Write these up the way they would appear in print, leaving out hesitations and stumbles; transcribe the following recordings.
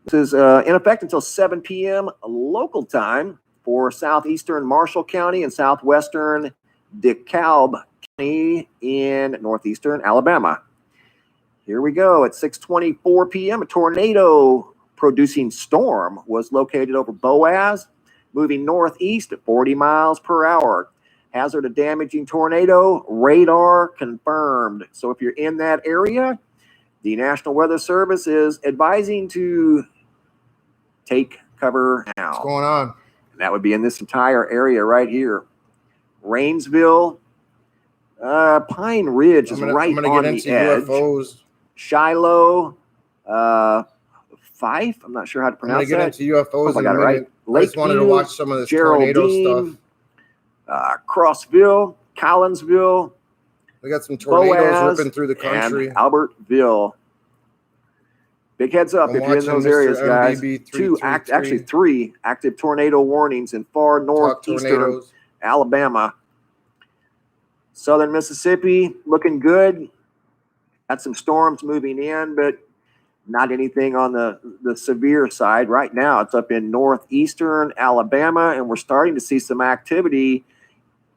This is in effect until 7 p.m. local time for southeastern Marshall County and southwestern DeKalb County in northeastern Alabama. Here we go. At 6:24 p.m., a tornado-producing storm was located over Boaz, moving northeast at 40 miles per hour. Hazard of damaging tornado, radar confirmed. So if you're in that area, the National Weather Service is advising to take cover now. What's going on? And that would be in this entire area right here. Rainsville, Pine Ridge is right on the edge. UFOs. Shiloh, Fife, I'm not sure how to pronounce that. I'm going to get into UFOs. I got it right. I just wanted to watch some of this tornado stuff. Crossville, Collinsville. We got some tornadoes Boaz, ripping through the country. And Albertville. Big heads up if you're in those areas, guys. Actually three active tornado warnings in far northeastern Alabama. Southern Mississippi looking good. Got some storms moving in, but not anything on the severe side. Right now, it's up in northeastern Alabama, and we're starting to see some activity.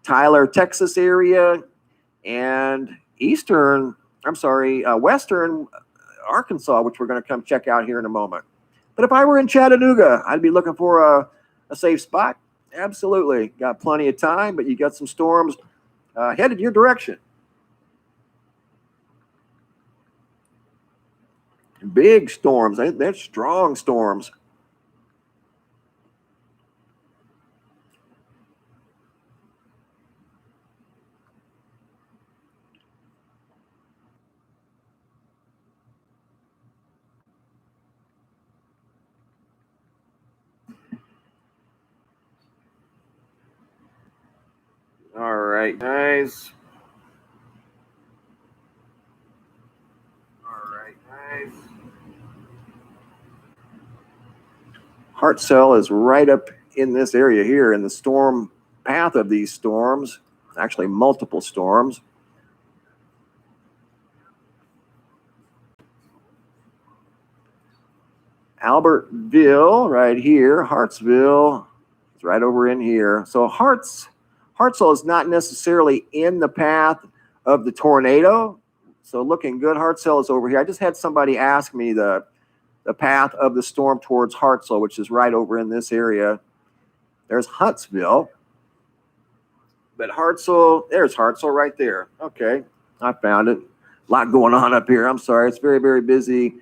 Tyler, Texas area, and western Arkansas, which we're going to come check out here in a moment. But if I were in Chattanooga, I'd be looking for a safe spot. Absolutely. Got plenty of time, but you got some storms headed your direction. Big storms. They're strong storms. All right, guys. Hartzell is right up in this area here in the storm path of these storms, actually multiple storms. Albertville right here, Hartsville is right over in here. So Hartzell is not necessarily in the path of the tornado. So looking good. Hartzell is over here. I just had somebody ask me the path of the storm towards Hartzell, which is right over in this area. There's Huntsville. But Hartzell, there's Hartzell right there. Okay, I found it. A lot going on up here. I'm sorry. It's very, very busy.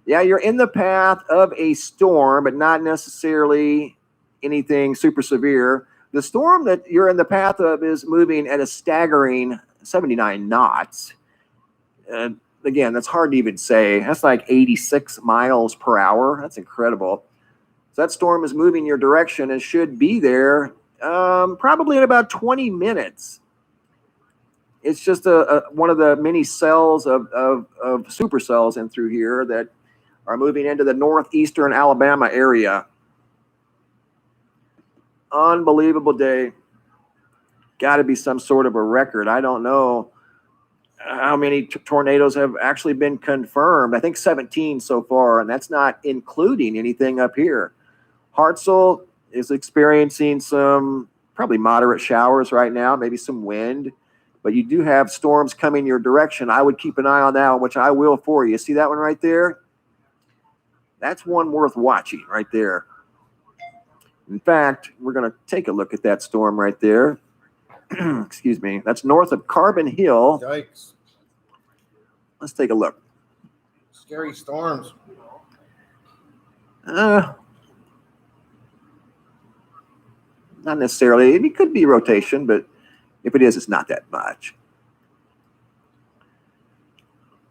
Yeah, you're in the path of a storm, but not necessarily anything super severe. The storm that you're in the path of is moving at a staggering 79 knots. Again, that's hard to even say. That's like 86 miles per hour. That's incredible. So that storm is moving your direction and should be there probably in about 20 minutes. It's just one of the many cells of supercells in through here that are moving into the northeastern Alabama area. Unbelievable day. Got to be some sort of a record. I don't know how many tornadoes have actually been confirmed. I think 17 so far, and that's not including anything up here. Hartzell is experiencing some probably moderate showers right now, maybe some wind, but you do have storms coming your direction. I would keep an eye on that one, which I will for you. See that one right there? That's one worth watching right there. In fact, we're going to take a look at that storm right there. Excuse me. That's north of Carbon Hill. Yikes. Let's take a look. Scary storms. Not necessarily. It could be rotation, but if it is, it's not that much.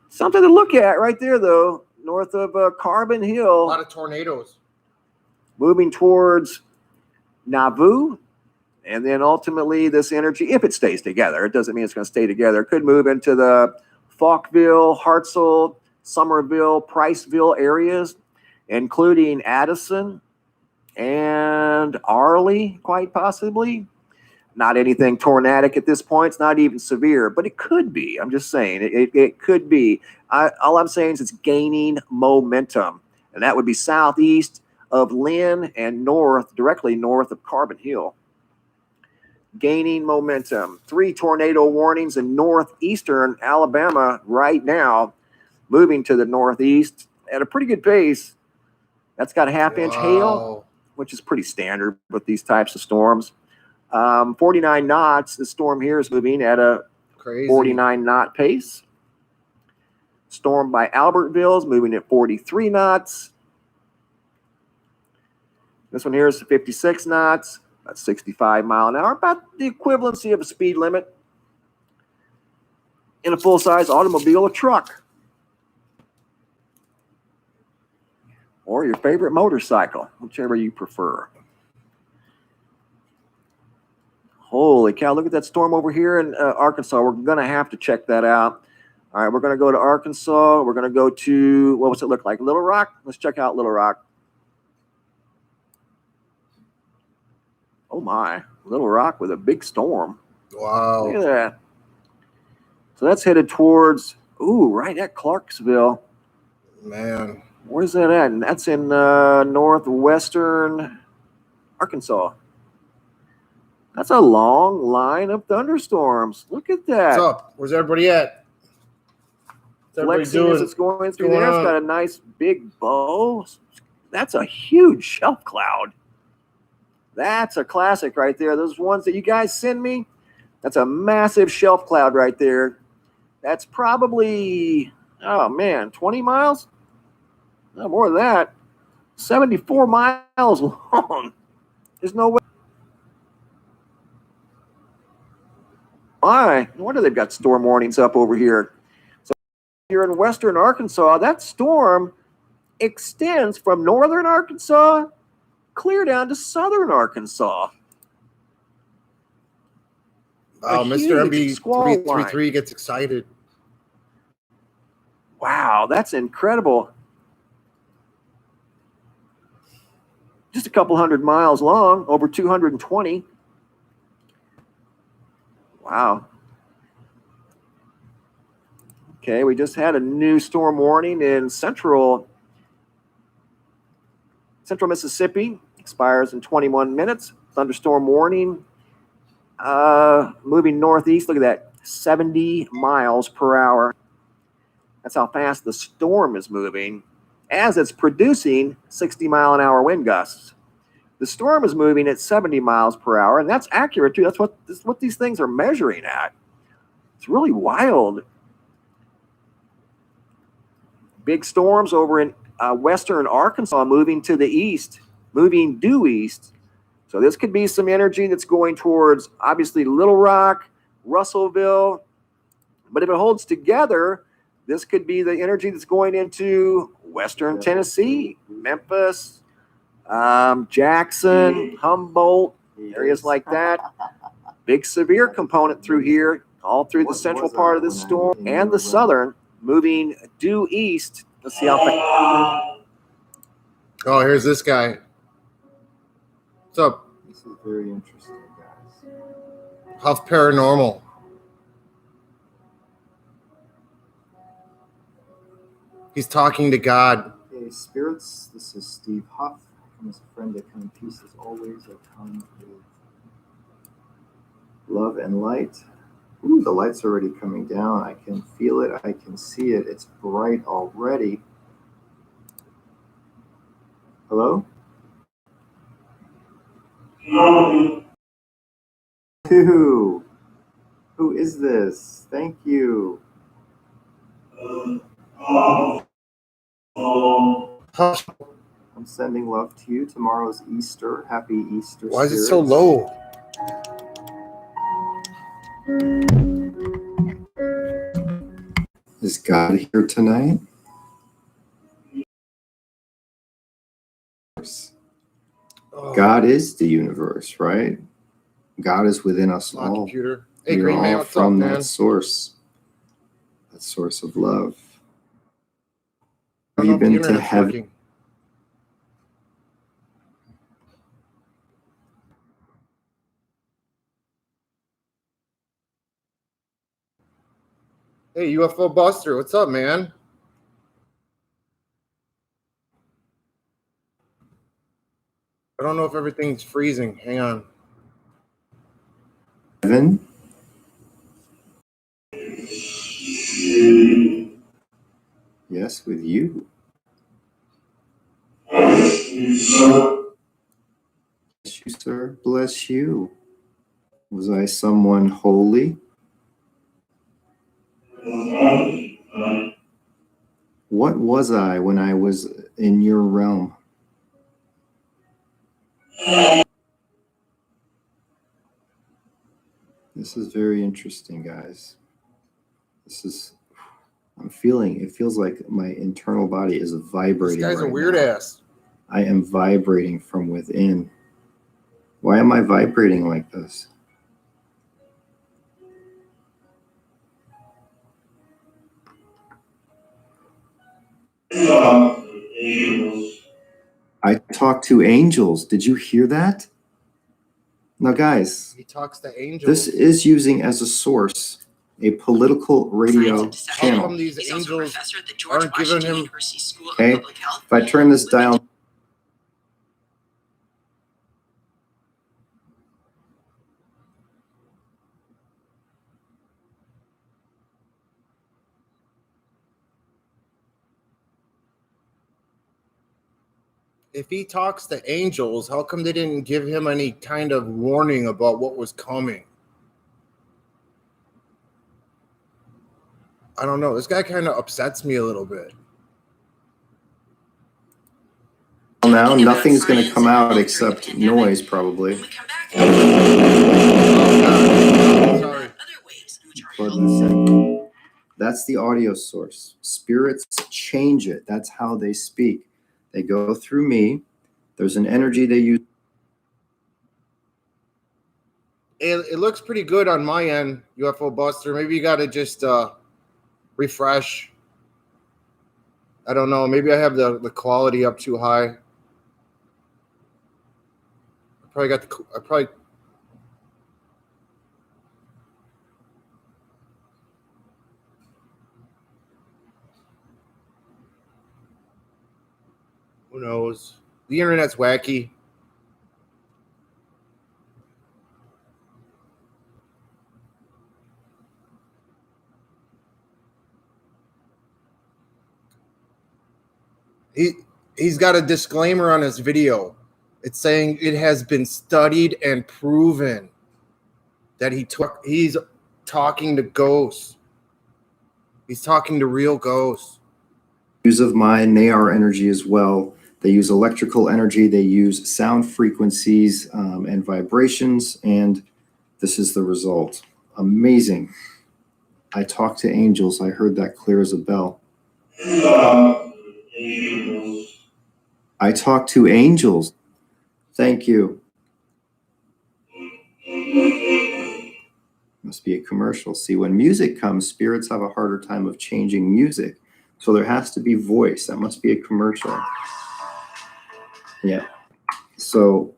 Something to look at right there, though. North of Carbon Hill. A lot of tornadoes. Moving towards Nauvoo. And then ultimately this energy, if it stays together, it doesn't mean it's going to stay together. It could move into the Falkville, Hartzell, Somerville, Priceville areas, including Addison and Arley, quite possibly. Not anything tornadic at this point. It's not even severe, but it could be. I'm just saying it could be. All I'm saying is it's gaining momentum. and that would be southeast of Lynn and directly north of Carbon Hill. Gaining momentum. 3 tornado warnings in northeastern Alabama right now, moving to the northeast at a pretty good pace. That's got a half-inch hail, which is pretty standard with these types of storms. 49 knots. The storm here is moving at a 49 knot pace. Storm by Albertville is moving at 43 knots. This one here is 56 knots. That's 65 mile an hour, about the equivalency of a speed limit in a full-size automobile or truck. Or your favorite motorcycle, whichever you prefer. Holy cow, look at that storm over here in Arkansas. We're going to have to check that out. All right, we're going to go to Arkansas. We're going to go to, what does it look like? Little Rock? Let's check out Little Rock. Oh my, Little Rock with a big storm. Wow. Look at that. So that's headed towards, right at Clarksville. Man. Where's that at? And that's in northwestern Arkansas. That's a long line of thunderstorms. Look at that. What's up? Where's everybody at? What's everybody Flexing as it's going through there. It's got a nice big bow. That's a huge shelf cloud. That's a classic right there. Those ones that you guys send me, that's a massive shelf cloud right there. That's probably, 20 miles? No, more than that. 74 miles long. There's no way. Why? No wonder they've got storm warnings up over here. So here in western Arkansas, that storm extends from northern Arkansas clear down to southern Arkansas. Wow, Mr. MB333 gets excited. Wow, that's incredible. Just a couple hundred miles long, over 220. Wow. Okay, we just had a new storm warning in central Mississippi. Expires in 21 minutes. Thunderstorm warning. Moving northeast. Look at that. 70 miles per hour. That's how fast the storm is moving as it's producing 60 mile an hour wind gusts. The storm is moving at 70 miles per hour, and that's accurate too. That's what these things are measuring at. It's really wild. Big storms over in western Arkansas moving to the east, moving due east. So this could be some energy that's going towards, obviously, Little Rock, Russellville. But if it holds together, this could be the energy that's going into western Tennessee, Memphis, Jackson, Humboldt, areas like that. Big severe component through here, all through the central part of this storm and the southern, moving due east. Let's see how fast. Oh, here's this guy. What's up? This is very interesting, guys. Huff Paranormal. He's talking to God. Hey, spirits, this is Steve Huff. I'm as a friend. I come in peace as always. I come with love and light. Ooh, the light's already coming down. I can feel it. I can see it. It's bright already. Hello? Who is this? Thank you. I'm sending love to you. Tomorrow's Easter. Happy Easter. Why is it so low? Is God here tonight? God is the universe, right? God is within us all. Computer. Hey, We're Green Man, all what's from up, that man? source of love. I Have don't you know if the been to internet's heaven? working. Hey, UFO Buster, what's up, man? I don't know if everything's freezing. Hang on. Evan? Yes, with you. Bless you, sir. Bless you. Was I someone holy? What was I when I was in your realm? This is very interesting, guys. I'm feeling, it feels like my internal body is vibrating. This guy's right a weird now. ass. I am vibrating from within. Why am I vibrating like this? I talk to angels. Did you hear that? Now, guys, He talks to angels. this is using as a source a political radio channel. How come these angels aren't giving him? Okay, if I turn this dial. If he talks to angels, how come they didn't give him any kind of warning about what was coming? I don't know. This guy kind of upsets me a little bit. Now nothing's going to come out except noise, probably. Sorry. Plug this in. That's the audio source. Spirits change it. That's how they speak. They go through me. There's an energy they use. It looks pretty good on my end, UFO Buster. Maybe you got to just refresh. I don't know. Maybe I have the quality up too high. I probably. Who knows? The internet's wacky. He's got a disclaimer on his video. It's saying it has been studied and proven that he's talking to ghosts. He's talking to real ghosts. Use of mine, they are energy as well. They use electrical energy. They use sound frequencies and vibrations, and this is the result. Amazing. I talk to angels. I heard that clear as a bell. I talk to angels. Thank you. Must be a commercial. See, when music comes, spirits have a harder time of changing music. So there has to be voice. That must be a commercial. Yeah. So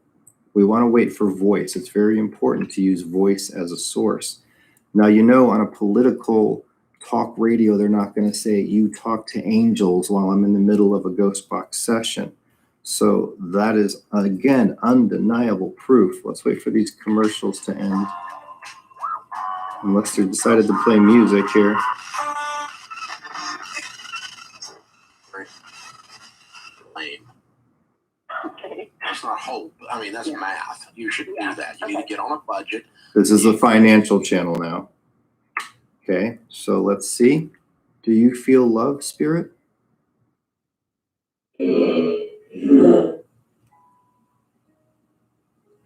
we want to wait for voice. It's very important to use voice as a source. Now, you know, on a political talk radio, they're not going to say, you talk to angels while I'm in the middle of a ghost box session. So that is, again, undeniable proof. Let's wait for these commercials to end. Unless they decided to play music here. Okay. That's not hope. I mean, that's math. You should do that. You need to get on a budget. This is the financial channel now. Okay, so let's see. Do you feel love, Spirit?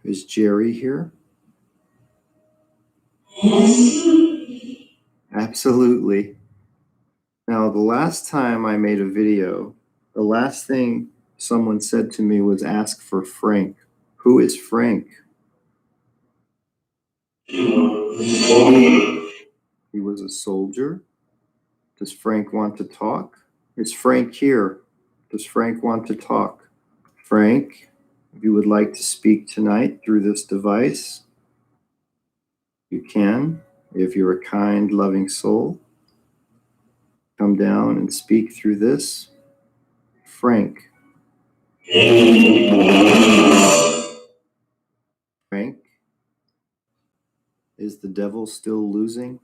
Is Jerry here? Absolutely. Now, the last time I made a video, the last thing someone said to me was ask for Frank. Who is Frank? He was a soldier. Does Frank want to talk? Is Frank here? Does Frank want to talk? Frank, if you would like to speak tonight through this device, you can. If you're a kind, loving soul, come down and speak through this. Frank. Is the devil still losing?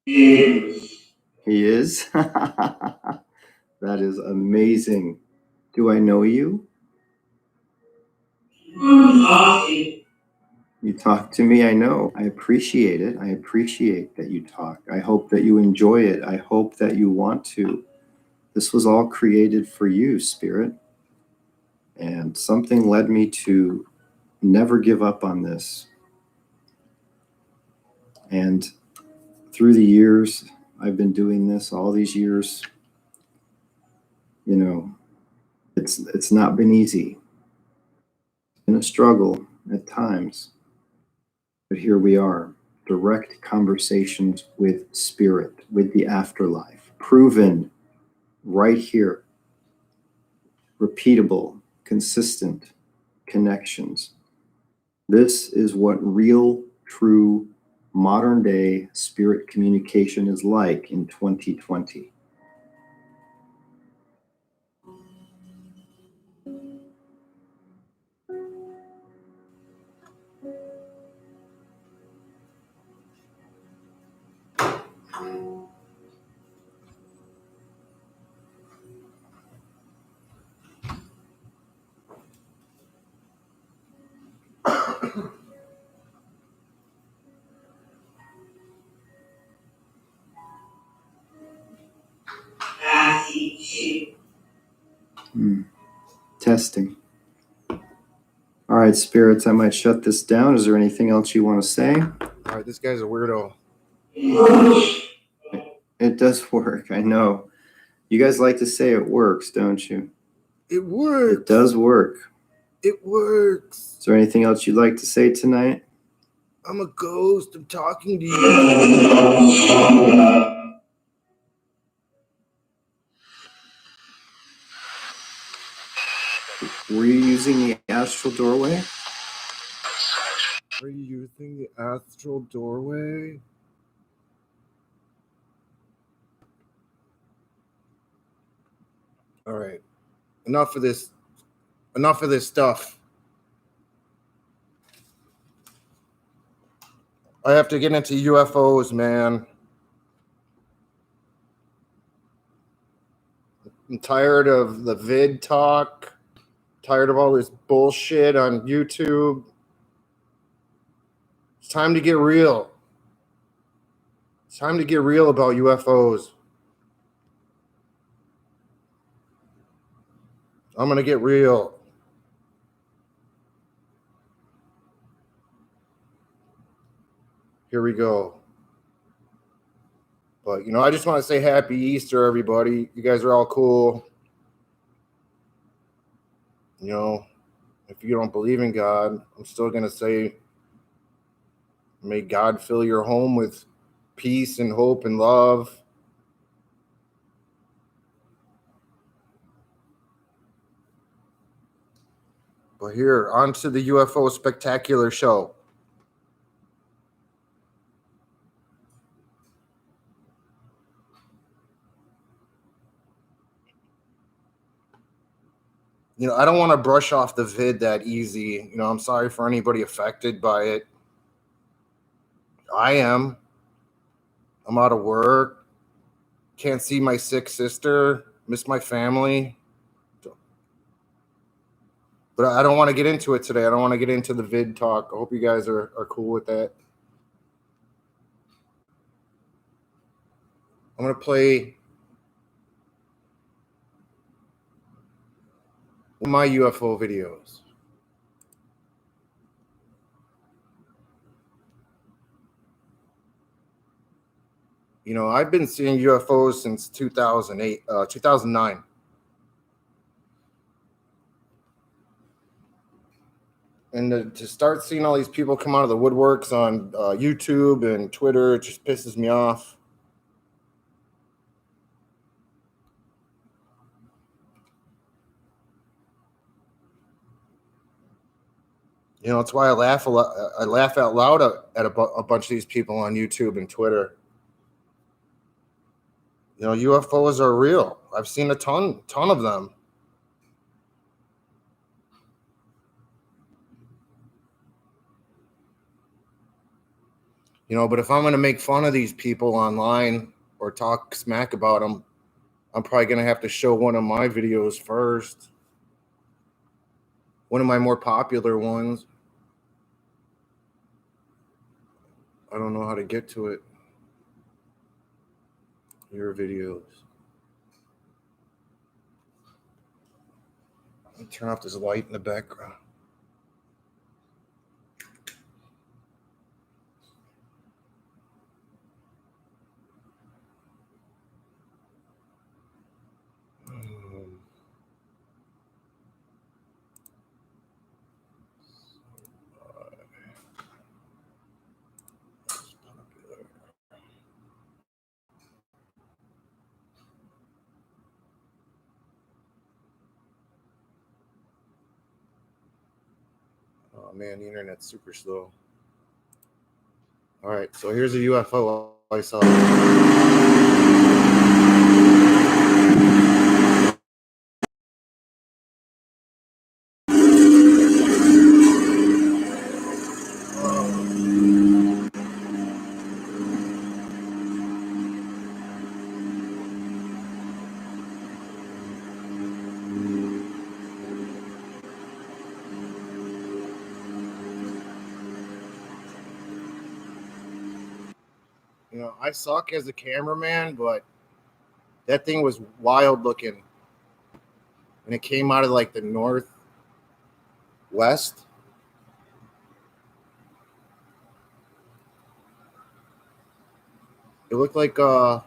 He is? That is amazing. Do I know you? You talk to me, I know. I appreciate it. I appreciate that you talk. I hope that you enjoy it. I hope that you want to. This was all created for you, Spirit. And something led me to never give up on this. And through the years, I've been doing this all these years. You know, it's not been easy. It's been a struggle at times. But here we are, direct conversations with spirit, with the afterlife, proven right here, repeatable, consistent connections. This is what real, true, modern day spirit communication is like in 2020. Testing. All right, spirits, I might shut this down. Is there anything else you want to say? All right, this guy's a weirdo. It does work, I know. You guys like to say it works, don't you? It works. It does work. It works. Is there anything else you'd like to say tonight? I'm a ghost. I'm talking to you. Were you using the astral doorway? Are you using the astral doorway? All right. Enough of this. Enough of this stuff. I have to get into UFOs, man. I'm tired of the vid talk. Tired of all this bullshit on YouTube. It's time to get real. It's time to get real about UFOs. I'm going to get real. Here we go. But, I just want to say happy Easter, everybody. You guys are all cool. If you don't believe in God, I'm still going to say, may God fill your home with peace and hope and love. But here, on to the UFO Spectacular Show. I don't want to brush off the vid that easy. I'm sorry for anybody affected by it. I am. I'm out of work. Can't see my sick sister. Miss my family. But I don't want to get into it today. I don't want to get into the vid talk. I hope you guys are cool with that. I'm going to play my UFO videos. I've been seeing UFOs since 2009. And to start seeing all these people come out of the woodworks on YouTube and Twitter, it just pisses me off. That's why I laugh out loud at a bunch of these people on YouTube and Twitter. UFOs are real. I've seen a ton of them. But if I'm going to make fun of these people online or talk smack about them, I'm probably going to have to show one of my videos first. One of my more popular ones. I don't know how to get to it. Your videos. Let me turn off this light in the background. Oh man, the internet's super slow. All right, so here's a UFO I saw. I suck as a cameraman, but that thing was wild looking. And it came out of like the northwest. It looked like I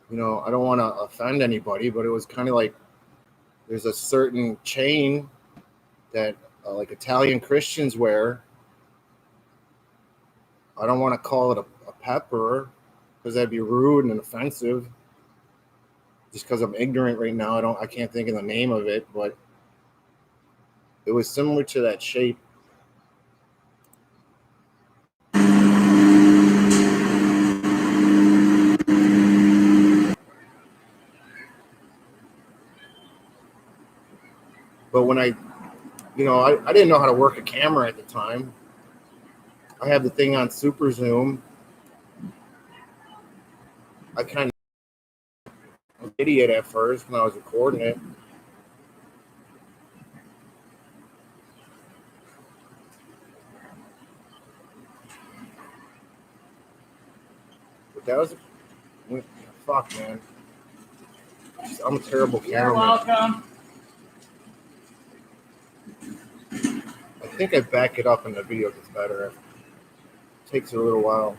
don't want to offend anybody, but it was kind of like there's a certain chain that like Italian Christians wear. I don't want to call it a pepper because that'd be rude and offensive. Just because I'm ignorant right now, I can't think of the name of it, but it was similar to that shape. But when I didn't know how to work a camera at the time. I had the thing on super zoom. I kind of was an idiot at first when I was recording it. But that was fuck, man. I'm a terrible cameraman. You're welcome. I think I back it up and the video gets better. It takes a little while.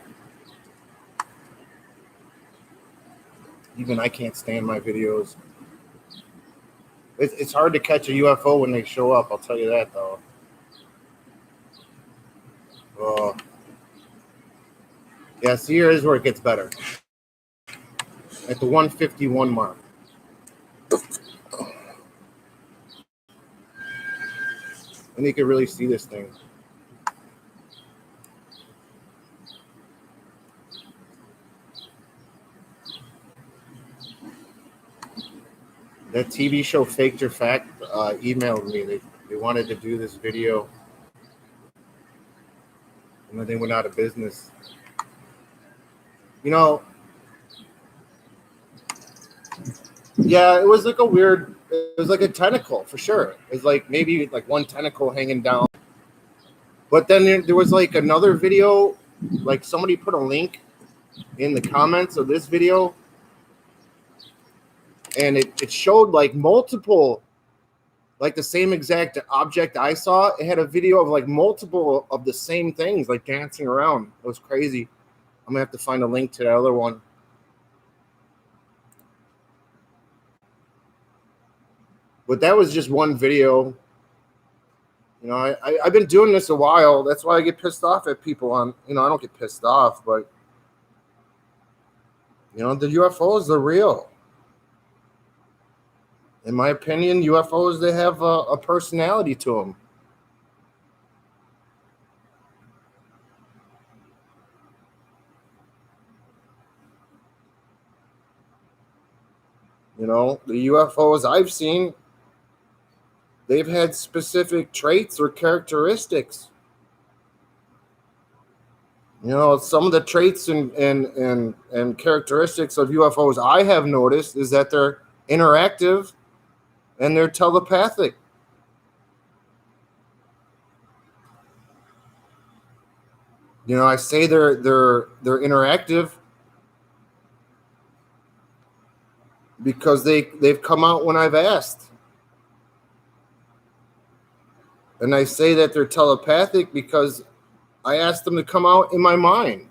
Even I can't stand my videos. It's hard to catch a UFO when they show up, I'll tell you that, though. Yeah, see, here is where it gets better. At the 151 mark. And you can really see this thing. That TV show Faked or Fact emailed me. They wanted to do this video. And then they went out of business. Yeah, it was like it was like a tentacle for sure. It was like maybe like one tentacle hanging down. But then there was like another video, like somebody put a link in the comments of this video. And it showed like multiple, like the same exact object I saw. It had a video of like multiple of the same things, like dancing around. It was crazy. I'm gonna have to find a link to that other one. But that was just one video. I've been doing this a while. That's why I get pissed off at people I don't get pissed off, but the UFOs, they're real. In my opinion, UFOs, they have a personality to them. The UFOs I've seen, they've had specific traits or characteristics. You know, some of the traits and characteristics of UFOs I have noticed is that they're interactive and they're telepathic. You know, I say they're interactive because they've come out when I've asked. And I say that they're telepathic because I asked them to come out in my mind.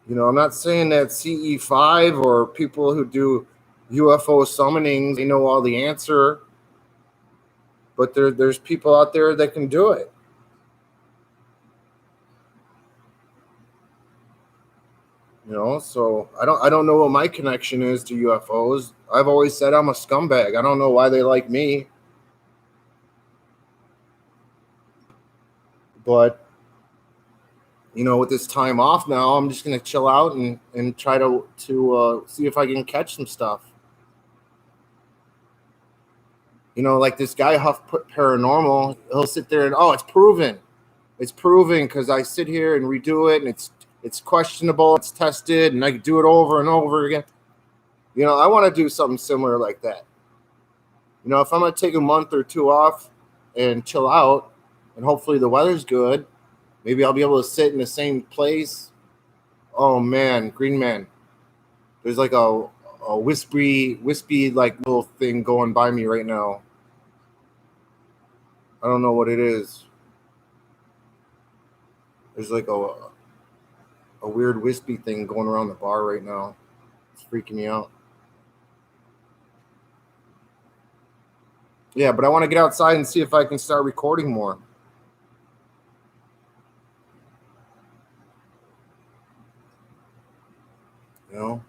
You know, I'm not saying that CE5 or people who do UFO summonings, they know all the answer, but there's people out there that can do it. You know, so I don't know what my connection is to UFOs. I've always said I'm a scumbag. I don't know why they like me. But you know, with this time off now, I'm just gonna chill out and try to see if I can catch some stuff. You know, like this guy Huff put Paranormal, he'll sit there and it's proven because I sit here and redo it, and it's questionable, it's tested, and I can do it over and over again. You know, I want to do something similar like that. You know, if I'm gonna take a month or two off and chill out, and hopefully the weather's good, maybe I'll be able to sit in the same place. Oh man, Green Man. There's like a wispy like little thing going by me right now. I don't know what it is. There's like a weird wispy thing going around the bar right now. It's freaking me out. Yeah, but I want to get outside and see if I can start recording more. You know?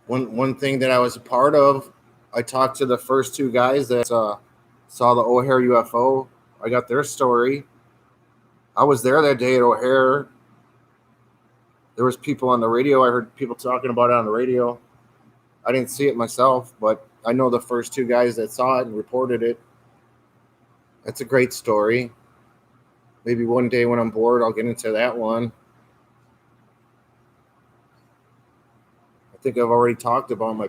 One thing that I was a part of, I talked to the first two guys that saw the O'Hare UFO. I got their story. I was there that day at O'Hare. There was people on the radio. I heard people talking about it on the radio. I didn't see it myself, but I know the first two guys that saw it and reported it. That's a great story. Maybe one day when I'm bored, I'll get into that one. I think I've already talked about my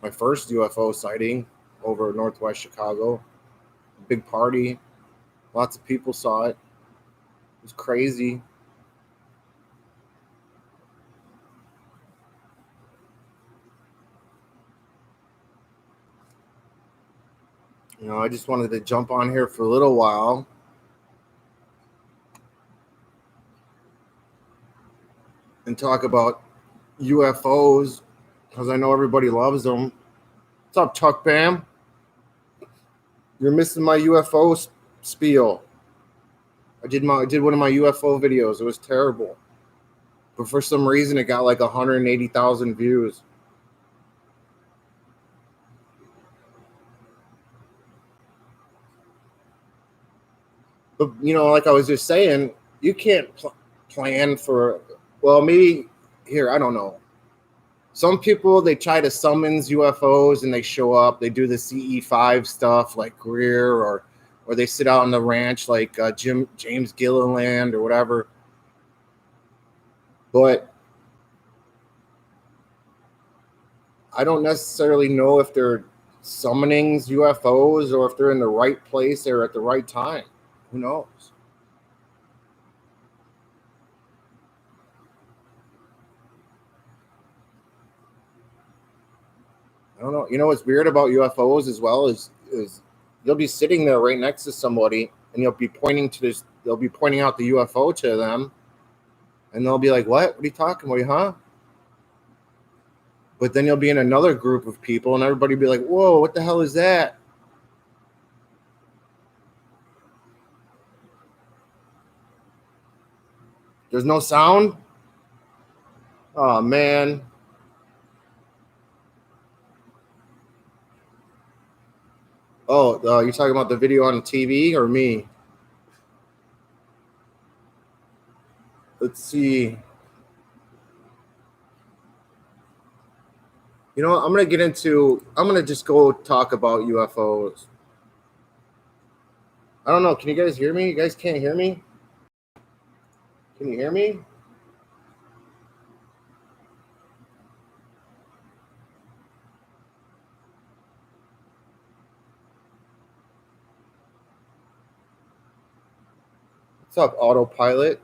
first UFO sighting over Northwest Chicago. Big party. Lots of people saw it. It was crazy. You know, I just wanted to jump on here for a little while. And talk about UFOs because I know everybody loves them. What's up, Chuck Bam? You're missing my UFO spiel. I did one of my UFO videos. It was terrible, but for some reason it got like 180,000 views. But you know, like I was just saying, you can't plan for. Well, maybe here, I don't know. Some people, they try to summons UFOs and they show up. They do the CE5 stuff like Greer, or they sit out on the ranch like James Gilliland or whatever. But I don't necessarily know if they're summoning UFOs or if they're in the right place or at the right time. Who knows? I don't know. You know what's weird about UFOs as well is you'll be sitting there right next to somebody and you'll be pointing out the UFO to them, and they'll be like, What are you talking about, huh? But then you'll be in another group of people and everybody will be like, Whoa, what the hell is that? There's no sound? Oh man. Oh, you're talking about the video on TV or me? Let's see. You know what? I'm going to just go talk about UFOs. I don't know. Can you guys hear me? You guys can't hear me? Can you hear me? What's up, autopilot?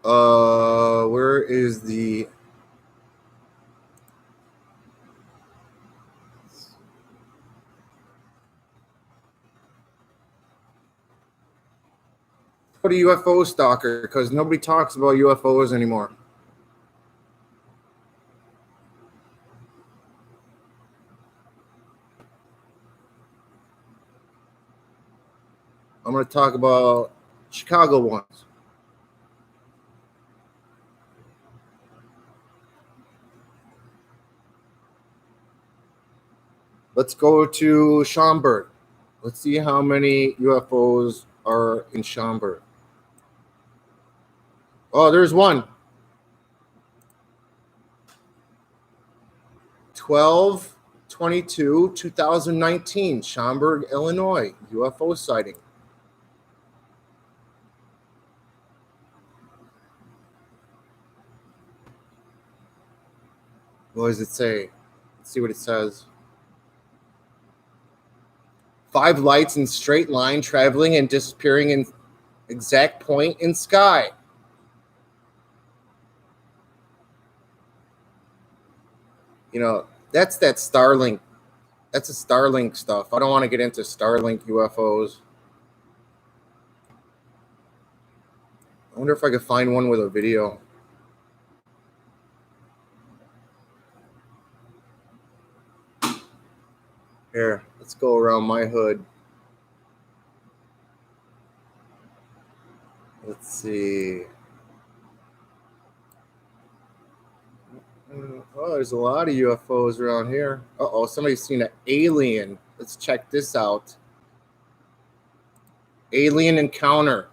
Where is the... Put a UFO stalker, because nobody talks about UFOs anymore. I'm going to talk about Chicago ones. Let's go to Schaumburg. Let's see how many UFOs are in Schaumburg. Oh, there's one. 12/22/2019, Schaumburg, Illinois, UFO sighting. What does it say? Let's see what it says. 5 lights in straight line traveling and disappearing in exact point in sky. You know, that's that Starlink. That's a Starlink stuff. I don't want to get into Starlink UFOs. I wonder if I could find one with a video. Here, let's go around my hood. Let's see. Oh, there's a lot of UFOs around here. Uh-oh, somebody's seen an alien. Let's check this out. Alien encounter.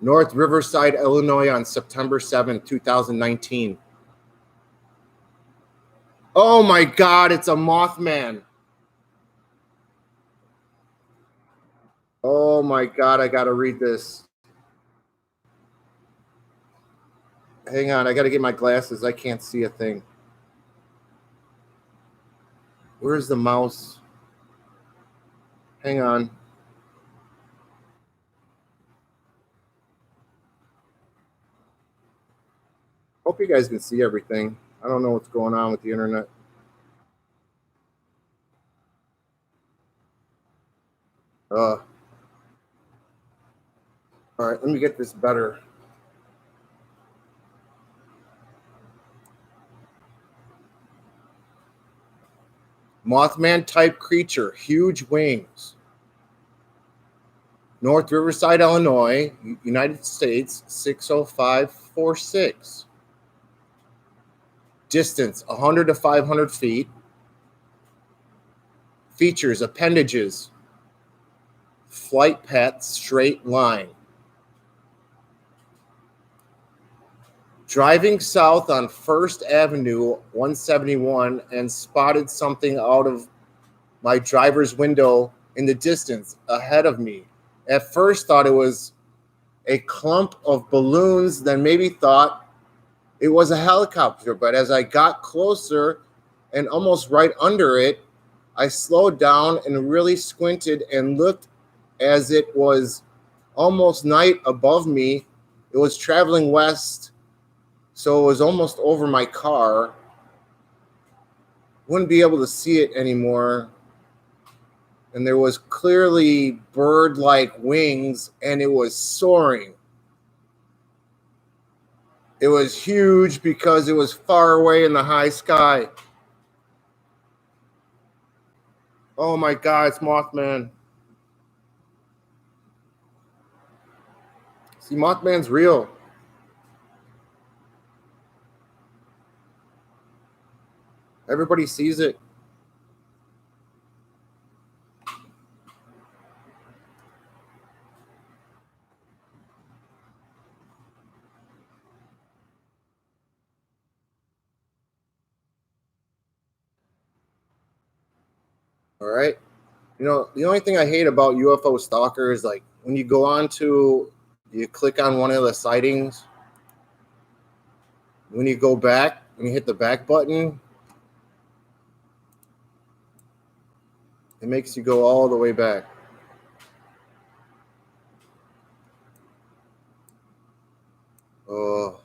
North Riverside, Illinois on September 7th, 2019. Oh my God, it's a Mothman. Oh my God, I gotta read this. Hang on, I gotta get my glasses. I can't see a thing. Where's the mouse? Hang on. Hope you guys can see everything. I don't know what's going on with the internet. All right, let me get this better. Mothman type creature, huge wings. North Riverside, Illinois, United States, 60546. Distance, 100 to 500 feet. Features, appendages. Flight path, straight line. Driving south on 1st Avenue, 171, and spotted something out of my driver's window in the distance ahead of me. At first thought it was a clump of balloons, then maybe thought it was a helicopter. But as I got closer and almost right under it, I slowed down and really squinted and looked as it was almost night above me. It was traveling west, so it was almost over my car. Wouldn't be able to see it anymore. And there was clearly bird-like wings, and it was soaring. It was huge because it was far away in the high sky. Oh my God, it's Mothman. See, Mothman's real. Everybody sees it. All right. You know, the only thing I hate about UFO stalker is like when you go on to, you click on one of the sightings, when you go back, when you hit the back button, it makes you go all the way back. Oh.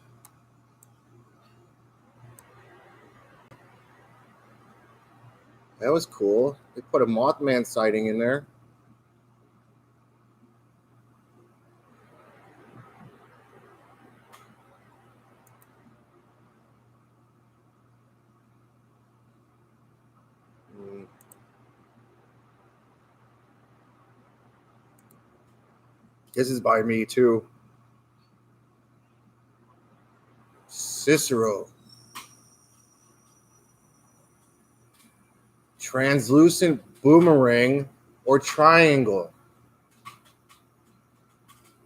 That was cool. They put a Mothman sighting in there. This is by me too. Cicero. Translucent boomerang or triangle.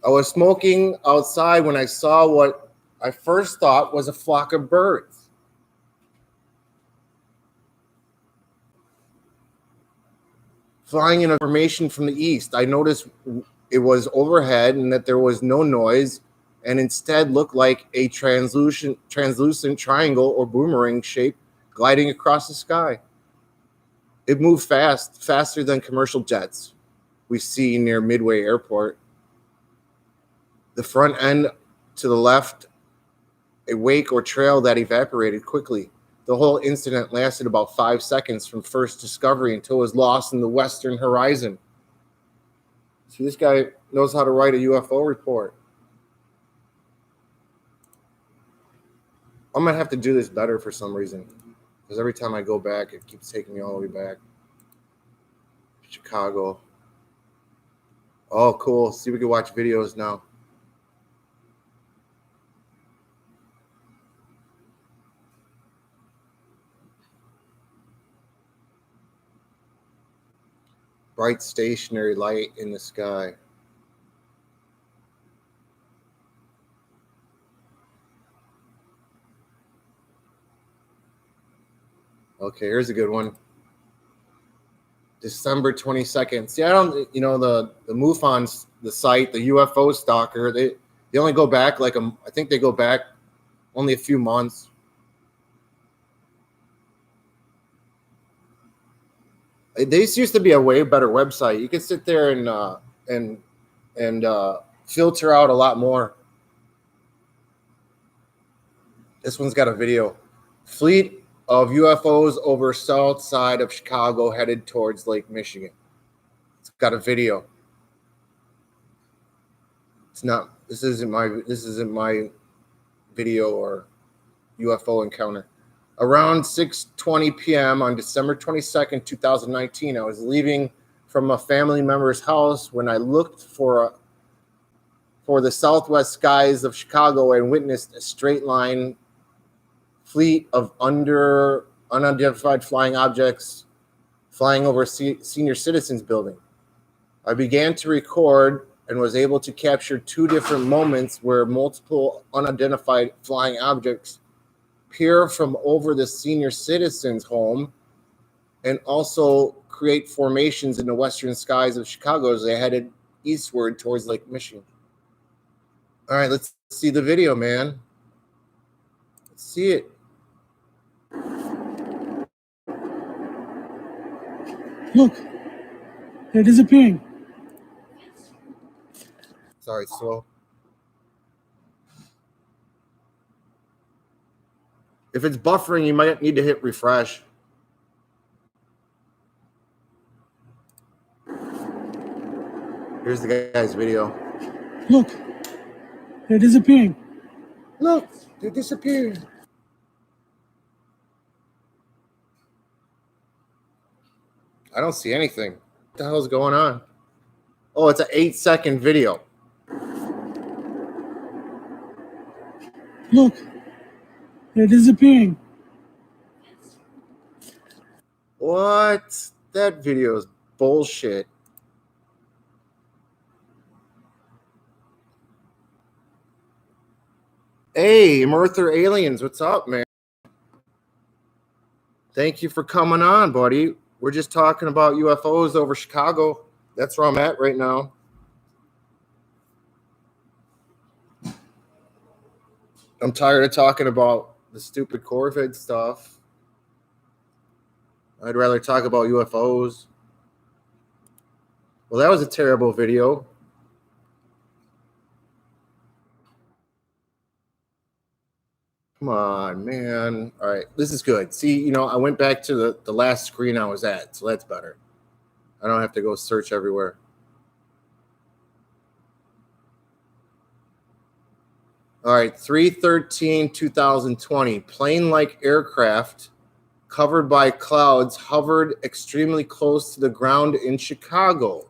I was smoking outside when I saw what I first thought was a flock of birds. Flying in a formation from the east. I noticed it was overhead and that there was no noise and instead looked like a translucent triangle or boomerang shape gliding across the sky. It moved fast, faster than commercial jets we see near Midway Airport. The front end to the left, a wake or trail that evaporated quickly. The whole incident lasted about 5 seconds from first discovery until it was lost in the western horizon. See, this guy knows how to write a UFO report. I'm going to have to do this better for some reason, because every time I go back, it keeps taking me all the way back. Chicago. Oh, cool. See, we can watch videos now. Bright stationary light in the sky. Okay, here's a good one. December 22nd. See, I don't, you know, the MUFON, the site, the UFO stalker, they only go back like I think they go back only a few months. This used to be a way better website. You could sit there and filter out a lot more. This one's got a video. Fleet of UFOs over south side of Chicago headed towards Lake Michigan. It's got a video. It's not. This isn't my video or UFO encounter. Around 6:20 p.m. on December 22nd, 2019, I was leaving from a family member's house when I looked for the southwest skies of Chicago and witnessed a straight line fleet of unidentified flying objects flying over senior citizens building. I began to record and was able to capture two different moments where multiple unidentified flying objects peer from over the senior citizens home and also create formations in the western skies of Chicago as they headed eastward towards Lake Michigan. All right, let's see the video, man. Let's see it. Look, they're disappearing. Sorry, slow. If it's buffering, you might need to hit refresh. Here's the guy's video. Look, they're disappearing. Look, they're disappearing. I don't see anything. What the hell's going on? Oh, it's an 8-second video. Look, they're disappearing. What? That video is bullshit. Hey, Earther Aliens, what's up, man? Thank you for coming on, buddy. We're just talking about UFOs over Chicago. That's where I'm at right now. I'm tired of talking about the stupid COVID stuff. I'd rather talk about UFOs. Well, that was a terrible video. Come on, man. All right, this is good. See, I went back to the last screen I was at, so that's better. I don't have to go search everywhere. All right, 3/13/2020. Plane-like aircraft covered by clouds hovered extremely close to the ground in Chicago.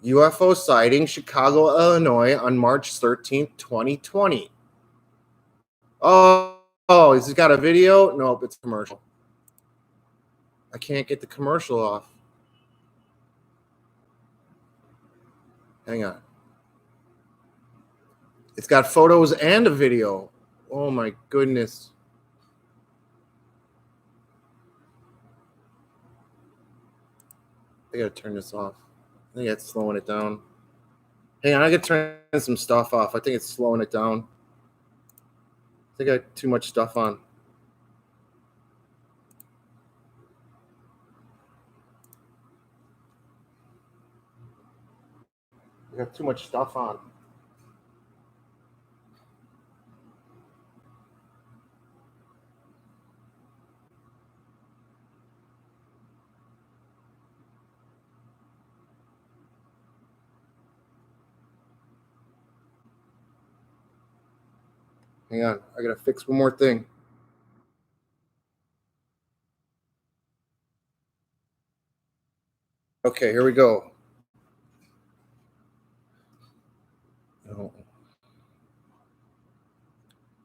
UFO sighting, Chicago, Illinois on March 13th, 2020. Oh, has it got a video? Nope, it's a commercial. I can't get the commercial off. Hang on. It's got photos and a video. Oh my goodness. I gotta turn this off. I think it's slowing it down. Hang on, I gotta turn some stuff off. I think it's slowing it down. I think I got too much stuff on. I got too much stuff on. Hang on, I gotta fix one more thing. Okay, here we go. Oh.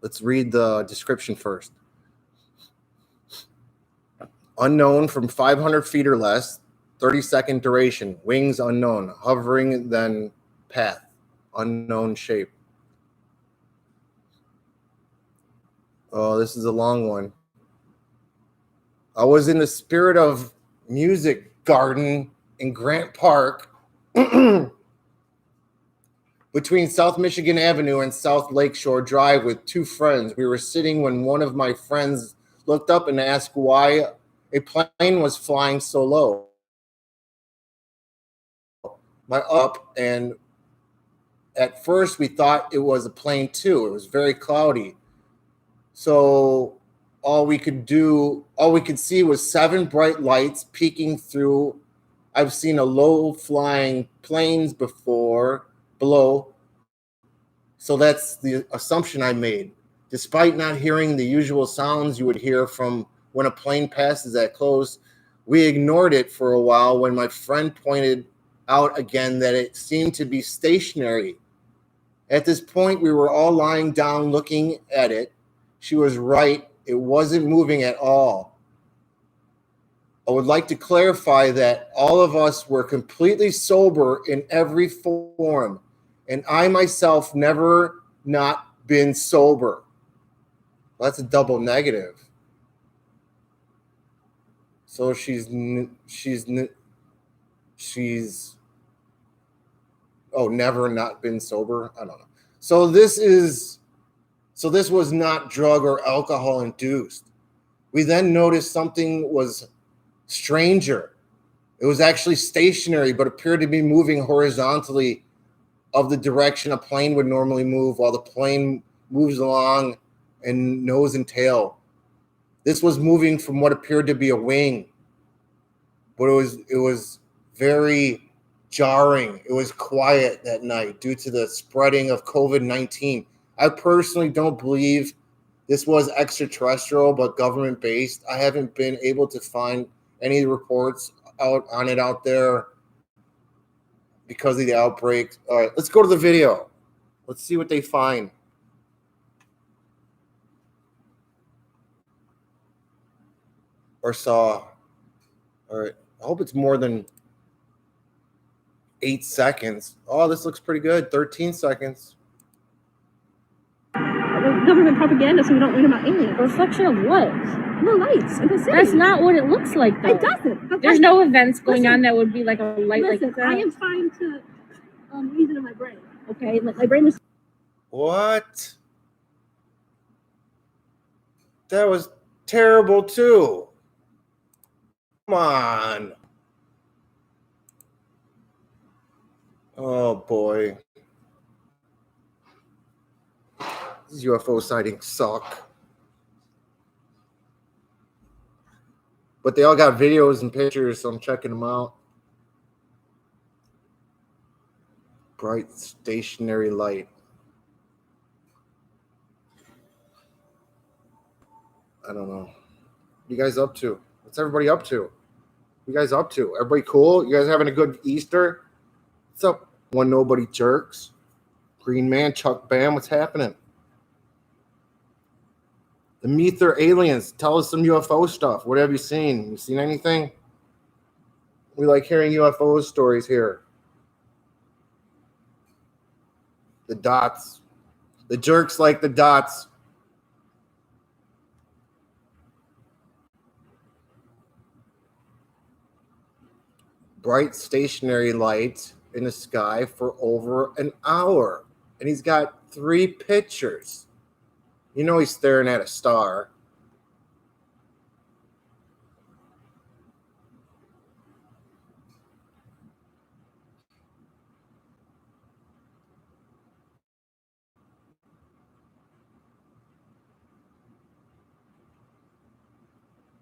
Let's read the description first. Unknown from 500 feet or less, 30-second duration, wings unknown, hovering then path, unknown shape. Oh, this is a long one. I was in the Spirit of Music Garden in Grant Park between South Michigan Avenue and South Lakeshore Drive with two friends. We were sitting when one of my friends looked up and asked why a plane was flying so low. And at first we thought it was a plane too. It was very cloudy. So all we could see was 7 bright lights peeking through. I've seen a low flying planes before below. So that's the assumption I made. Despite not hearing the usual sounds you would hear from when a plane passes that close, we ignored it for a while when my friend pointed out again that it seemed to be stationary. At this point, we were all lying down looking at it. She was right. It wasn't moving at all. I would like to clarify that all of us were completely sober in every form, and I myself never not been sober. Well, that's a double negative. So she's never not been sober. I don't know. So this was not drug or alcohol induced. We then noticed something was stranger. It was actually stationary, but appeared to be moving horizontally of the direction a plane would normally move while the plane moves along in nose and tail. This was moving from what appeared to be a wing, but it was very jarring. It was quiet that night due to the spreading of COVID-19. I personally don't believe this was extraterrestrial, but government-based. I haven't been able to find any reports out there because of the outbreak. All right, let's go to the video. Let's see what they find. Or saw. All right, I hope it's more than 8 seconds. Oh, this looks pretty good. 13 seconds. I think government propaganda so we don't learn about aliens. A reflection of what? The lights in the city. That's not what it looks like, though. It doesn't. But There's no events going on that would be like a light listen, like that. I am trying to reason in my brain. Okay, my brain is. What? That was terrible too. Come on. Oh boy. These UFO sightings suck. But they all got videos and pictures, so I'm checking them out. Bright stationary light. I don't know. What you guys up to? What's everybody up to? What you guys up to? Everybody cool? You guys having a good Easter? What's up? One nobody jerks. Green Man, Chuck Bam, what's happening? The Meether aliens. Tell us some UFO stuff. What have you seen? You seen anything? We like hearing UFO stories here. The dots. The jerks like the dots. Bright stationary light in the sky for over an hour. And he's got 3 pictures. You know he's staring at a star.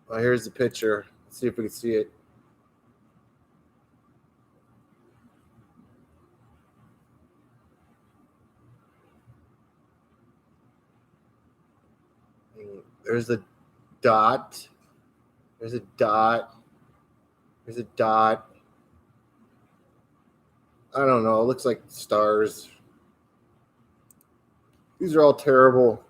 Well, here's the picture. Let's see if we can see it. There's a dot. There's a dot. There's a dot. I don't know. It looks like stars. These are all terrible.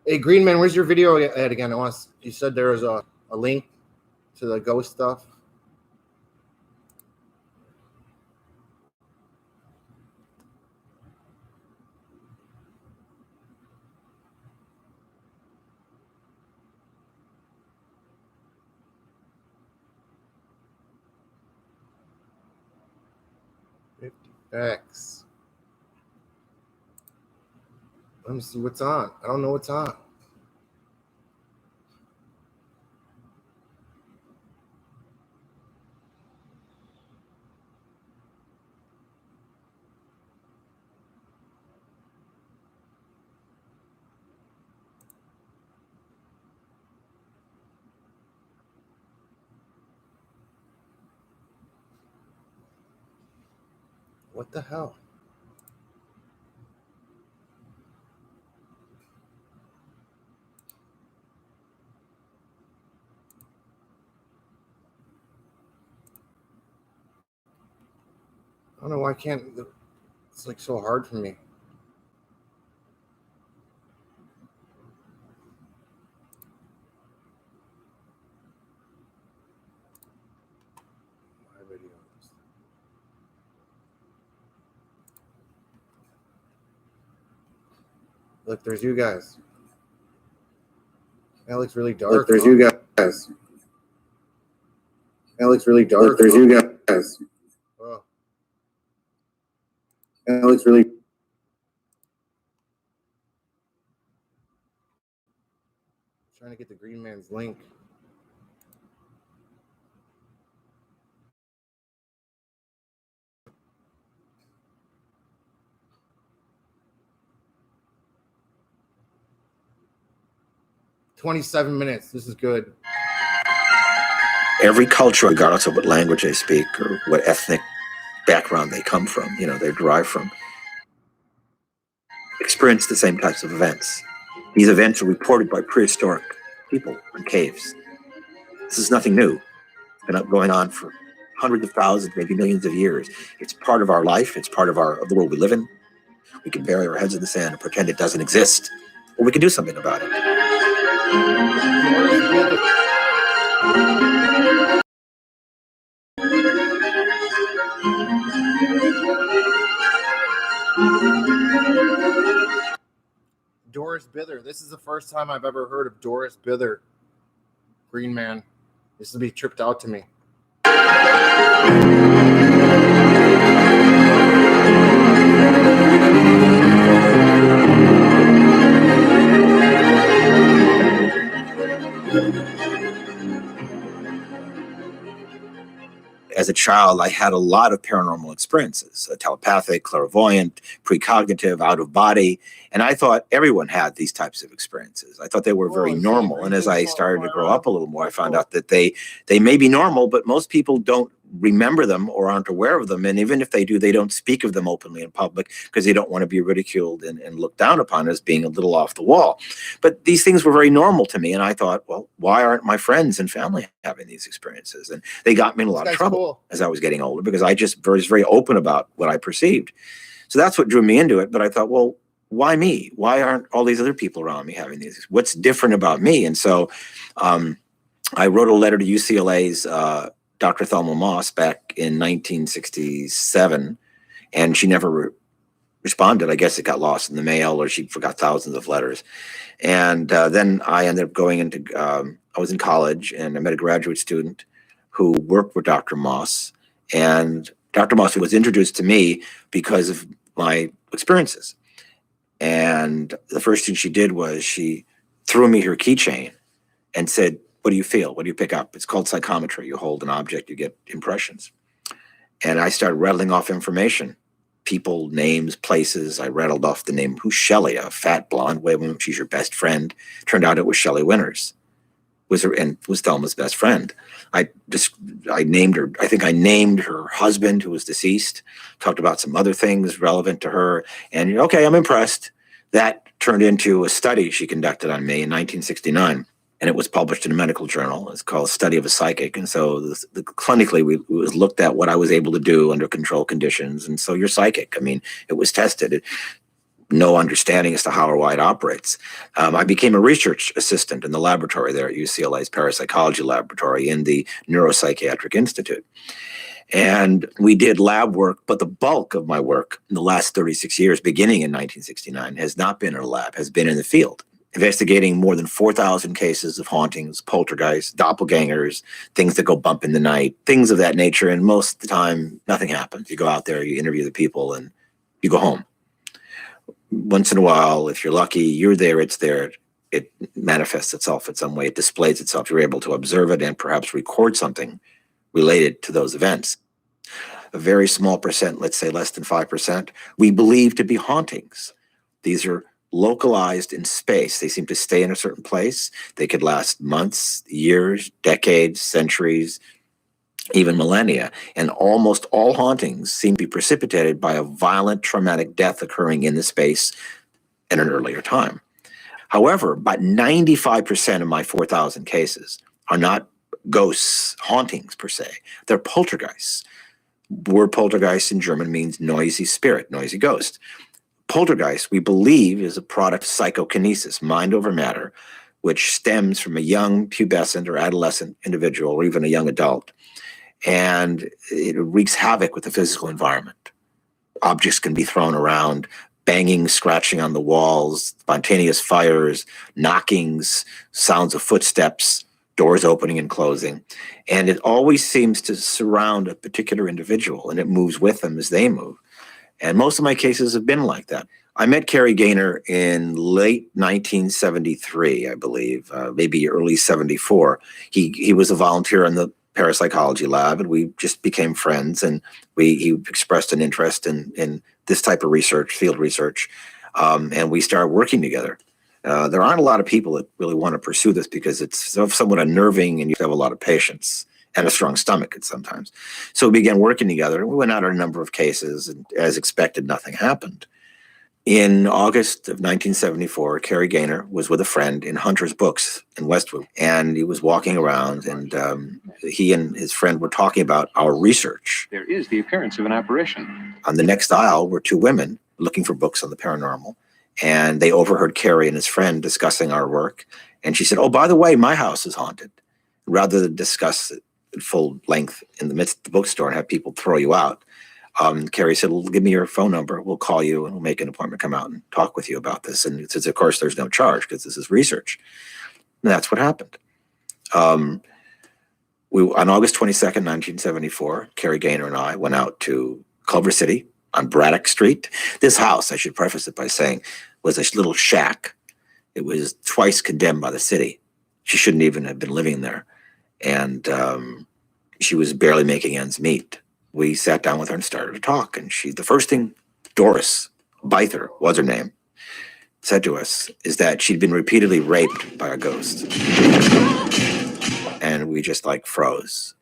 Hey, Green Man, where's your video at again? You said there was a link to the ghost stuff. X. Let me see what's on. I don't know what's on. What the hell? I don't know why I can't. It's like so hard for me. My videos. Look, there's you guys. That looks really dark. Look, there's you guys. That looks really dark. Look, there's you guys. Oh. That looks really. Trying to get the Green Man's link. "27 minutes. This is good." Every culture, regardless of what language they speak or what ethnic background they come from, they derive from, experience the same types of events. These events are reported by prehistoric people in caves. This is nothing new. It's been going on for hundreds of thousands, maybe millions of years. It's part of our life. It's part of the world we live in. We can bury our heads in the sand and pretend it doesn't exist, or we can do something about it. Doris Bither. This is the first time I've ever heard of Doris Bither. Green Man. This will be tripped out to me. As a child, I had a lot of paranormal experiences, telepathic, clairvoyant, precognitive, out of body. And I thought everyone had these types of experiences. I thought they were very normal. And as I started to grow up a little more, I found out that they may be normal, but most people don't remember them or aren't aware of them. And even if they do, they don't speak of them openly in public because they don't want to be ridiculed and looked down upon as being a little off the wall. But these things were very normal to me. And I thought, well, why aren't my friends and family having these experiences? And they got me in a lot of trouble as I was getting older because I just was very open about what I perceived. So that's what drew me into it. But I thought, well, why me? Why aren't all these other people around me having these? What's different about me? And so I wrote a letter to UCLA's Dr. Thelma Moss back in 1967, and she never responded. I guess it got lost in the mail or she forgot thousands of letters. And then I ended up going into, I was in college and I met a graduate student who worked with Dr. Moss. And Dr. Moss was introduced to me because of my experiences. And the first thing she did was she threw me her keychain and said, what do you feel? What do you pick up? It's called psychometry. You hold an object, you get impressions. And I started rattling off information, people, names, places. I rattled off the name, who's Shelley, a fat blonde woman. She's your best friend. Turned out it was Shelley Winters, was Thelma's best friend. I named her. I think I named her husband, who was deceased. Talked about some other things relevant to her. And okay, I'm impressed. That turned into a study she conducted on me in 1969. And it was published in a medical journal. It's called Study of a Psychic. And so clinically, we looked at what I was able to do under controlled conditions. And so you're psychic. I mean, it was tested. No understanding as to how or why it operates. I became a research assistant in the laboratory there at UCLA's Parapsychology Laboratory in the Neuropsychiatric Institute. And we did lab work, but the bulk of my work in the last 36 years, beginning in 1969, has not been in a lab, has been in the field, investigating more than 4,000 cases of hauntings, poltergeists, doppelgangers, things that go bump in the night, things of that nature. And most of the time, nothing happens. You go out there, you interview the people, and you go home. Once in a while, if you're lucky, you're there, it's there. It manifests itself in some way. It displays itself. You're able to observe it and perhaps record something related to those events. A very small percent, let's say less than 5%, we believe to be hauntings. These are localized in space. They seem to stay in a certain place. They could last months, years, decades, centuries, even millennia. And almost all hauntings seem to be precipitated by a violent traumatic death occurring in the space at an earlier time. However, about 95% of my 4,000 cases are not ghosts, hauntings per se. They're poltergeists. Word poltergeist in German means noisy spirit, noisy ghost. Poltergeist, we believe, is a product of psychokinesis, mind over matter, which stems from a young pubescent or adolescent individual or even a young adult. And it wreaks havoc with the physical environment. Objects can be thrown around, banging, scratching on the walls, spontaneous fires, knockings, sounds of footsteps, doors opening and closing. And it always seems to surround a particular individual, and it moves with them as they move. And most of my cases have been like that. I met Kerry Gaynor in late 1973, I believe, maybe early 74. He was a volunteer in the parapsychology lab, and we just became friends. And he expressed an interest in this type of research, field research, and we started working together. There aren't a lot of people that really want to pursue this because it's somewhat unnerving, and you have a lot of patience and a strong stomach sometimes. So we began working together, and we went out on a number of cases, and as expected, nothing happened. In August of 1974, Kerry Gaynor was with a friend in Hunter's Books in Westwood, and he was walking around, and he and his friend were talking about our research. There is the appearance of an apparition. On the next aisle were two women looking for books on the paranormal, And they overheard Carrie and his friend discussing our work. And she said, oh, by the way, my house is haunted. Rather than discuss it at full length in the midst of the bookstore and have people throw you out, Carrie said, well, give me your phone number. We'll call you and we'll make an appointment, come out and talk with you about this. And it says, of course, there's no charge because this is research. And that's what happened. On August 22nd, 1974, Carrie Gaynor and I went out to Culver City on Braddock Street. This house, I should preface it by saying, was a little shack. It was twice condemned by the city. She shouldn't even have been living there. And she was barely making ends meet. We sat down with her and started to talk. And the first thing Doris Byther was her name, said to us is that she'd been repeatedly raped by a ghost. And we just like froze.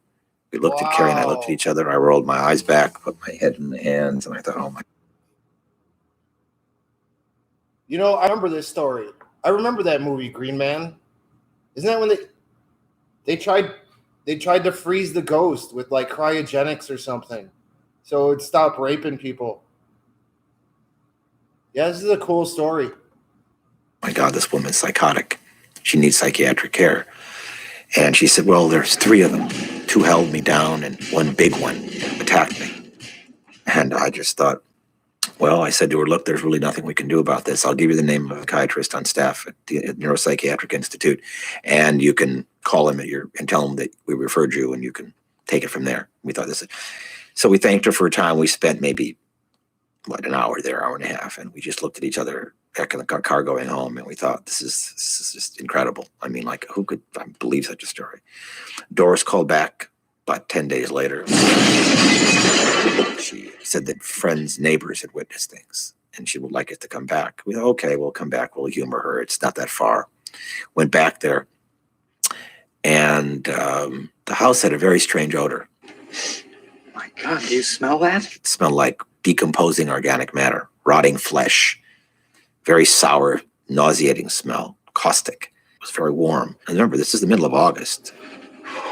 We looked at Carrie and I looked at each other. I rolled my eyes back, put my head in the hands, and I thought, oh my. You know, I remember this story. I remember that movie, Green Man. Isn't that when they tried to freeze the ghost with like cryogenics or something, so it'd stop raping people? Yeah, this is a cool story. My God, this woman's psychotic. She needs psychiatric care. And she said, well, there's 3 of them. 2 held me down and 1 big one attacked me. And I just thought, well, I said to her, look, there's really nothing we can do about this. I'll give you the name of a psychiatrist on staff at the Neuropsychiatric Institute, and you can call him and tell him that we referred you, and you can take it from there. We thought this is... So we thanked her for her time. We spent maybe, an hour there, hour and a half, and we just looked at each other back in the car going home, and we thought, this is just incredible. I mean, like, who could believe such a story? Doris called back about 10 days later. She said that friends, neighbors had witnessed things, and she would like us to come back. We thought, okay, we'll come back. We'll humor her. It's not that far. Went back there, and the house had a very strange odor. My God, do you smell that? It smelled like decomposing organic matter, rotting flesh, very sour, nauseating smell, caustic. It was very warm. And remember, this is the middle of August.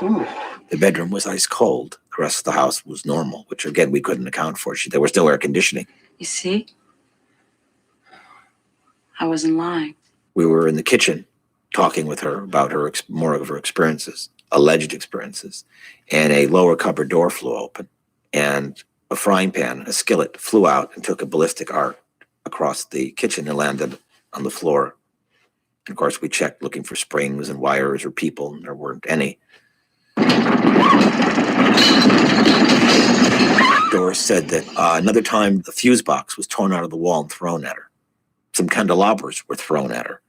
Ooh. The bedroom was ice cold. The rest of the house was normal, which again, we couldn't account for. There was still air conditioning. You see? I wasn't lying. We were in the kitchen talking with her about more of her experiences, alleged experiences, and a lower cupboard door flew open, and a frying pan, a skillet, flew out and took a ballistic arc across the kitchen and landed on the floor. And of course, we checked looking for springs and wires or people, and there weren't any. Doris said that another time the fuse box was torn out of the wall and thrown at her. Some candelabras were thrown at her.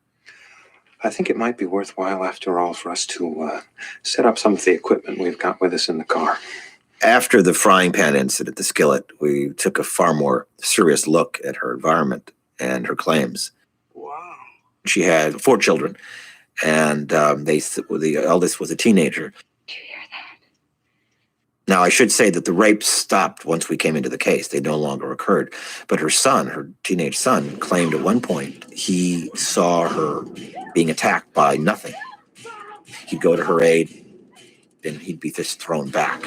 I think it might be worthwhile, after all, for us to set up some of the equipment we've got with us in the car. After the frying pan incident, the skillet, we took a far more serious look at her environment and her claims. Wow. She had 4 children, and the eldest was a teenager. Do you hear that? Now, I should say that the rapes stopped once we came into the case. They no longer occurred. But her son, her teenage son, claimed at one point he saw her being attacked by nothing. He'd go to her aid, and he'd be just thrown back.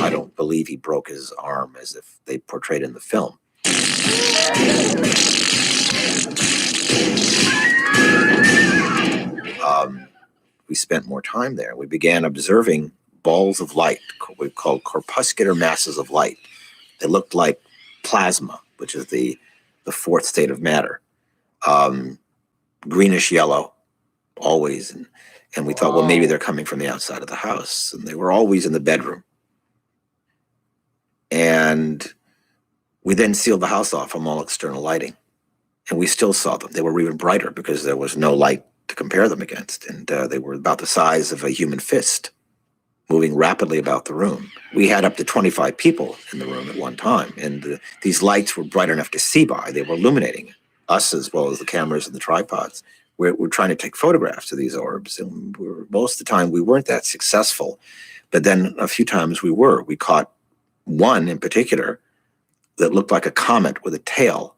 I don't believe he broke his arm as if they portrayed in the film. We spent more time there. We began observing balls of light, we called corpuscular masses of light. They looked like plasma, which is the 4th state of matter. Greenish yellow, always. And we thought, well, maybe they're coming from the outside of the house. And they were always in the bedroom. And we then sealed the house off from all external lighting. And we still saw them. They were even brighter because there was no light to compare them against. And they were about the size of a human fist, moving rapidly about the room. We had up to 25 people in the room at one time. And these lights were bright enough to see by. They were illuminating us as well as the cameras and the tripods. We're trying to take photographs of these orbs, and most of the time we weren't that successful. But then a few times we were. We caught one in particular that looked like a comet with a tail.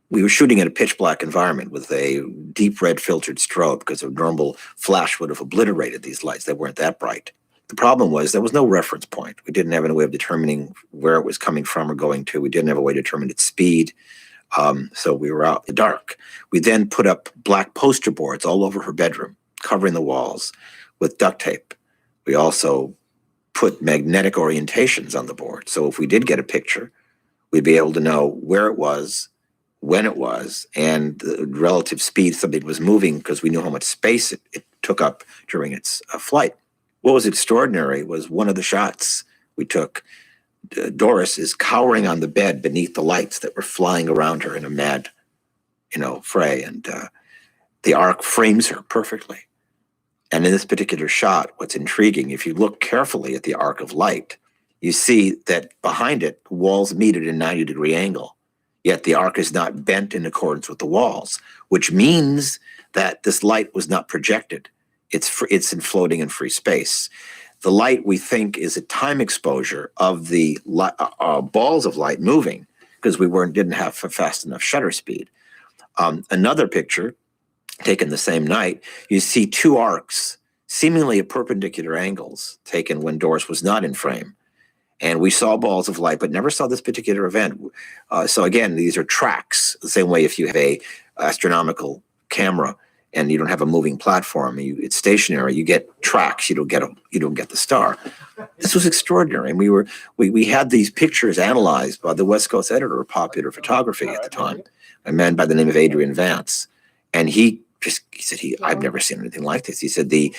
We were shooting in a pitch black environment with a deep red filtered strobe because a normal flash would have obliterated these lights. They weren't that bright. The problem was there was no reference point. We didn't have any way of determining where it was coming from or going to. We didn't have a way to determine its speed. So we were out in the dark. We then put up black poster boards all over her bedroom, covering the walls with duct tape. We also put magnetic orientations on the board. So if we did get a picture, we'd be able to know where it was, when it was, and the relative speed something was moving, because we knew how much space it took up during its flight. What was extraordinary was one of the shots we took. Doris is cowering on the bed beneath the lights that were flying around her in a mad, fray, and the arc frames her perfectly. And in this particular shot, what's intriguing, if you look carefully at the arc of light, you see that behind it, walls meet at a 90-degree angle. Yet the arc is not bent in accordance with the walls, which means that this light was not projected. It's in floating in free space. The light, we think, is a time exposure of the balls of light moving, because we didn't have a fast enough shutter speed. Another picture taken the same night, you see two arcs, seemingly at perpendicular angles, taken when Doris was not in frame. And we saw balls of light, but never saw this particular event. So again, these are tracks. The same way if you have a astronomical camera and you don't have a moving platform, it's stationary, you get tracks, you don't get the star. This was extraordinary. And we had these pictures analyzed by the West Coast editor of Popular Photography at the time, a man by the name of Adrian Vance. And he said, I've never seen anything like this. He said the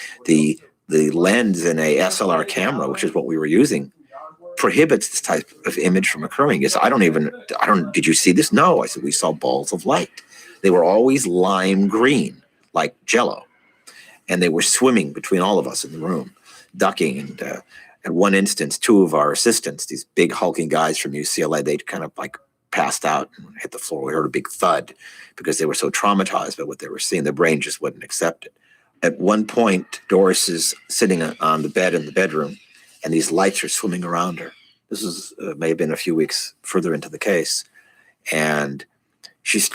lens in a SLR camera, which is what we were using, prohibits this type of image from occurring. Yes, did you see this? No. I said, we saw balls of light. They were always lime green, like Jell-O. And they were swimming between all of us in the room, ducking. And at one instance, two of our assistants, these big hulking guys from UCLA, they kind of like passed out and hit the floor. We heard a big thud because they were so traumatized by what they were seeing. Their brain just wouldn't accept it. At one point, Doris is sitting on the bed in the bedroom, and these lights are swimming around her. This is may have been a few weeks further into the case. And she's,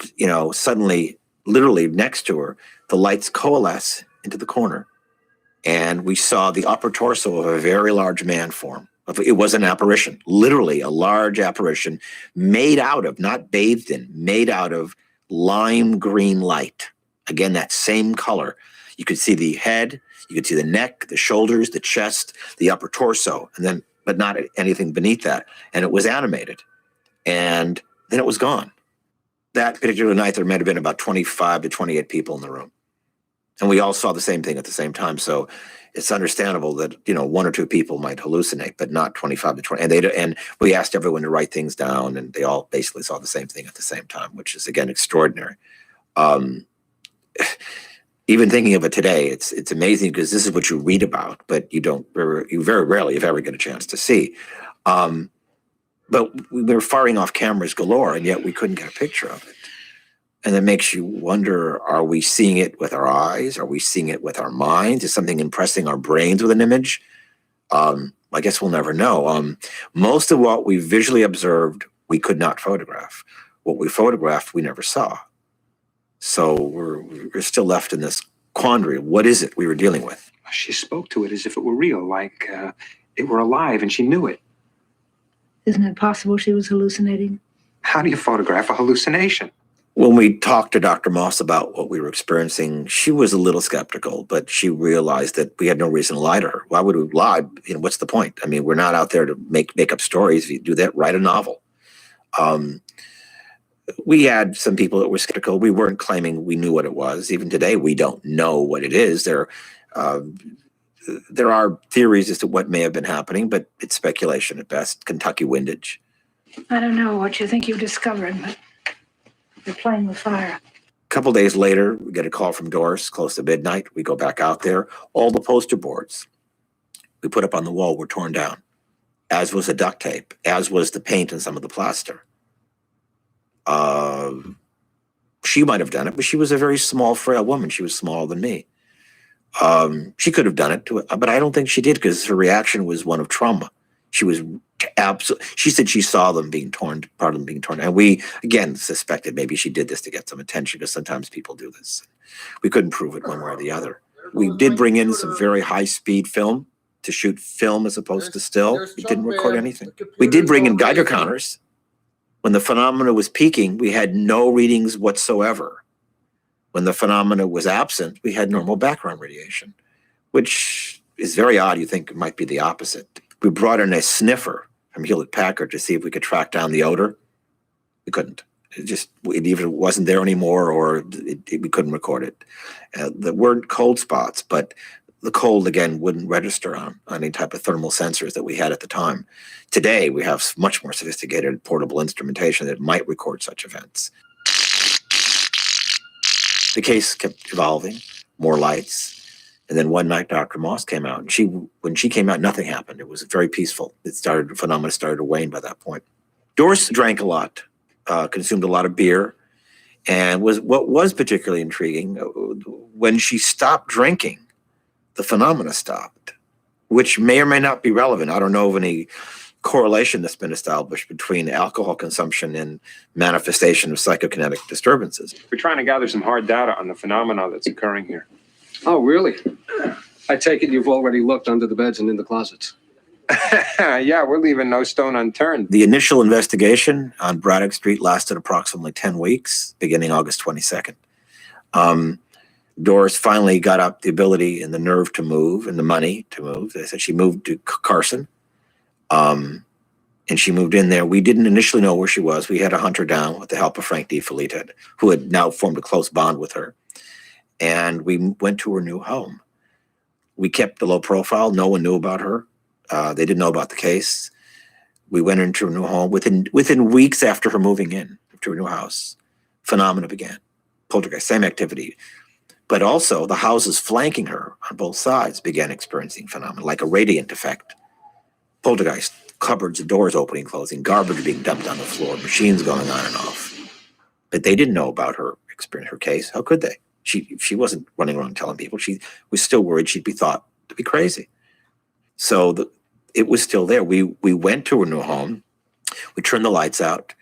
suddenly, literally next to her, the lights coalesce into the corner. And we saw the upper torso of a very large man form. It was an apparition, literally a large apparition made out of, not bathed in, made out of lime green light. Again, that same color. You could see the head, you could see the neck, the shoulders, the chest, the upper torso, but not anything beneath that. And it was animated. And then it was gone. That particular night, there might have been about 25 to 28 people in the room. And we all saw the same thing at the same time. So it's understandable that, one or two people might hallucinate, but not 25 to 20. And we asked everyone to write things down, and they all basically saw the same thing at the same time, which is, again, extraordinary. Even thinking of it today, it's amazing because this is what you read about, but you very rarely, if ever, get a chance to see. But we were firing off cameras galore, and yet we couldn't get a picture of it. And that makes you wonder, are we seeing it with our eyes? Are we seeing it with our minds? Is something impressing our brains with an image? I guess we'll never know. Most of what we visually observed, we could not photograph. What we photographed, we never saw. So we're still left in this quandary. What is it we were dealing with? She spoke to it as if it were real, like it were alive, and she knew it. Isn't it possible she was hallucinating? How do you photograph a hallucination? When we talked to Dr. Moss about what we were experiencing, she was a little skeptical, but she realized that we had no reason to lie to her. Why would we lie? What's the point? I mean, we're not out there to make up stories. If you do that, write a novel. We had some people that were skeptical. We weren't claiming we knew what it was. Even today, we don't know what it is. There are theories as to what may have been happening, but it's speculation at best. Kentucky windage. I don't know what you think you've discovered, but you're playing with fire. A couple days later, we get a call from Doris close to midnight. We go back out there. All the poster boards we put up on the wall were torn down, as was the duct tape, as was the paint and some of the plaster. She might have done it, but she was a very small, frail woman. She was smaller than me. She could have done it, but I don't think she did because her reaction was one of trauma. She was she said she saw them being torn, part of them being torn. And we, again, suspected maybe she did this to get some attention because sometimes people do this. We couldn't prove it one way or the other. We did bring in some very high-speed film to shoot film as opposed to still. We didn't record anything. We did bring in Geiger counters. When the phenomena was peaking, we had no readings whatsoever. When the phenomena was absent, we had normal background radiation, which is very odd. You think it might be the opposite. We brought in a sniffer from Hewlett-Packard to see if we could track down the odor. We couldn't. It either wasn't there anymore, or we couldn't record it. There weren't cold spots, but the cold, again, wouldn't register on any type of thermal sensors that we had at the time. Today, we have much more sophisticated portable instrumentation that might record such events. The case kept evolving, more lights. And then one night, Dr. Moss came out, and when she came out, nothing happened. It was very peaceful. Phenomena started to wane by that point. Doris drank a lot, consumed a lot of beer, and what was particularly intriguing, when she stopped drinking, the phenomena stopped, which may or may not be relevant. I don't know of any correlation that's been established between alcohol consumption and manifestation of psychokinetic disturbances. We're trying to gather some hard data on the phenomena that's occurring here. Oh, really? I take it you've already looked under the beds and in the closets. Yeah, we're leaving no stone unturned. The initial investigation on Braddock Street lasted approximately 10 weeks, beginning August 22nd. Doris finally got up the ability and the nerve to move and the money to move. They said she moved to Carson, and she moved in there. We didn't initially know where she was. We had to hunt her down with the help of Frank DeFelitta, who had now formed a close bond with her. And we went to her new home. We kept the low profile. No one knew about her. They didn't know about the case. We went into her new home. Within weeks after her moving in to her new house, phenomena began. Poltergeist, same activity. But also the houses flanking her on both sides began experiencing phenomena, like a radiant effect. Poltergeist, cupboards and doors opening, closing, garbage being dumped on the floor, machines going on and off. But they didn't know about her experience, her case. How could they? She wasn't running around telling people. She was still worried she'd be thought to be crazy. So it was still there. We went to her new home. We turned the lights out.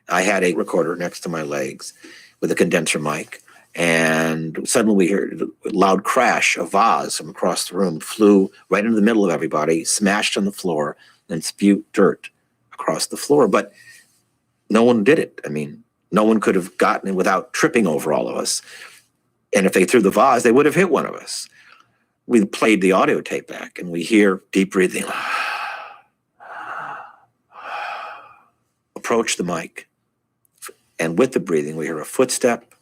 I had a recorder next to my legs with a condenser mic. And suddenly we heard a loud crash. A vase from across the room flew right into the middle of everybody, smashed on the floor, and spewed dirt across the floor. But no one did it. I mean, no one could have gotten it without tripping over all of us. And if they threw the vase, they would have hit one of us. We played the audio tape back, and we hear deep breathing. Approach the mic. And with the breathing, we hear a footstep,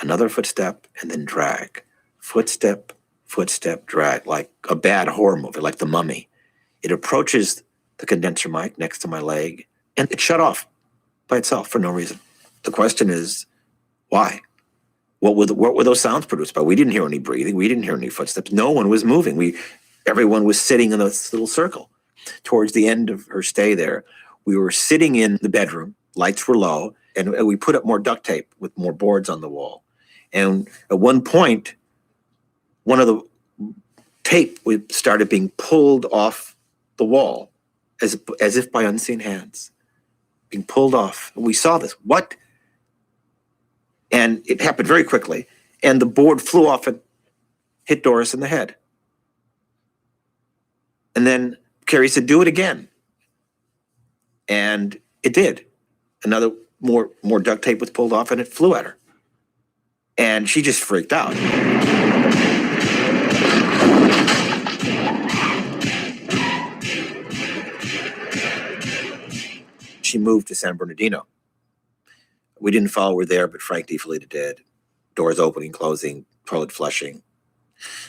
another footstep, and then drag. Footstep, footstep, drag, like a bad horror movie, like The Mummy. It approaches the condenser mic next to my leg, and it shut off by itself for no reason. The question is, why? What were those sounds produced by? We didn't hear any breathing. We didn't hear any footsteps. No one was moving. Everyone was sitting in this little circle. Towards the end of her stay there, we were sitting in the bedroom. Lights were low, and we put up more duct tape with more boards on the wall. And at one point, one of the tape started being pulled off the wall, as if by unseen hands, being pulled off. And we saw this. What? And it happened very quickly. And the board flew off and hit Doris in the head. And then Carrie said, "Do it again." And it did. Another more duct tape was pulled off and it flew at her. And she just freaked out. She moved to San Bernardino. We didn't follow her there, but Frank DeFelitta did. Doors opening, closing, toilet flushing.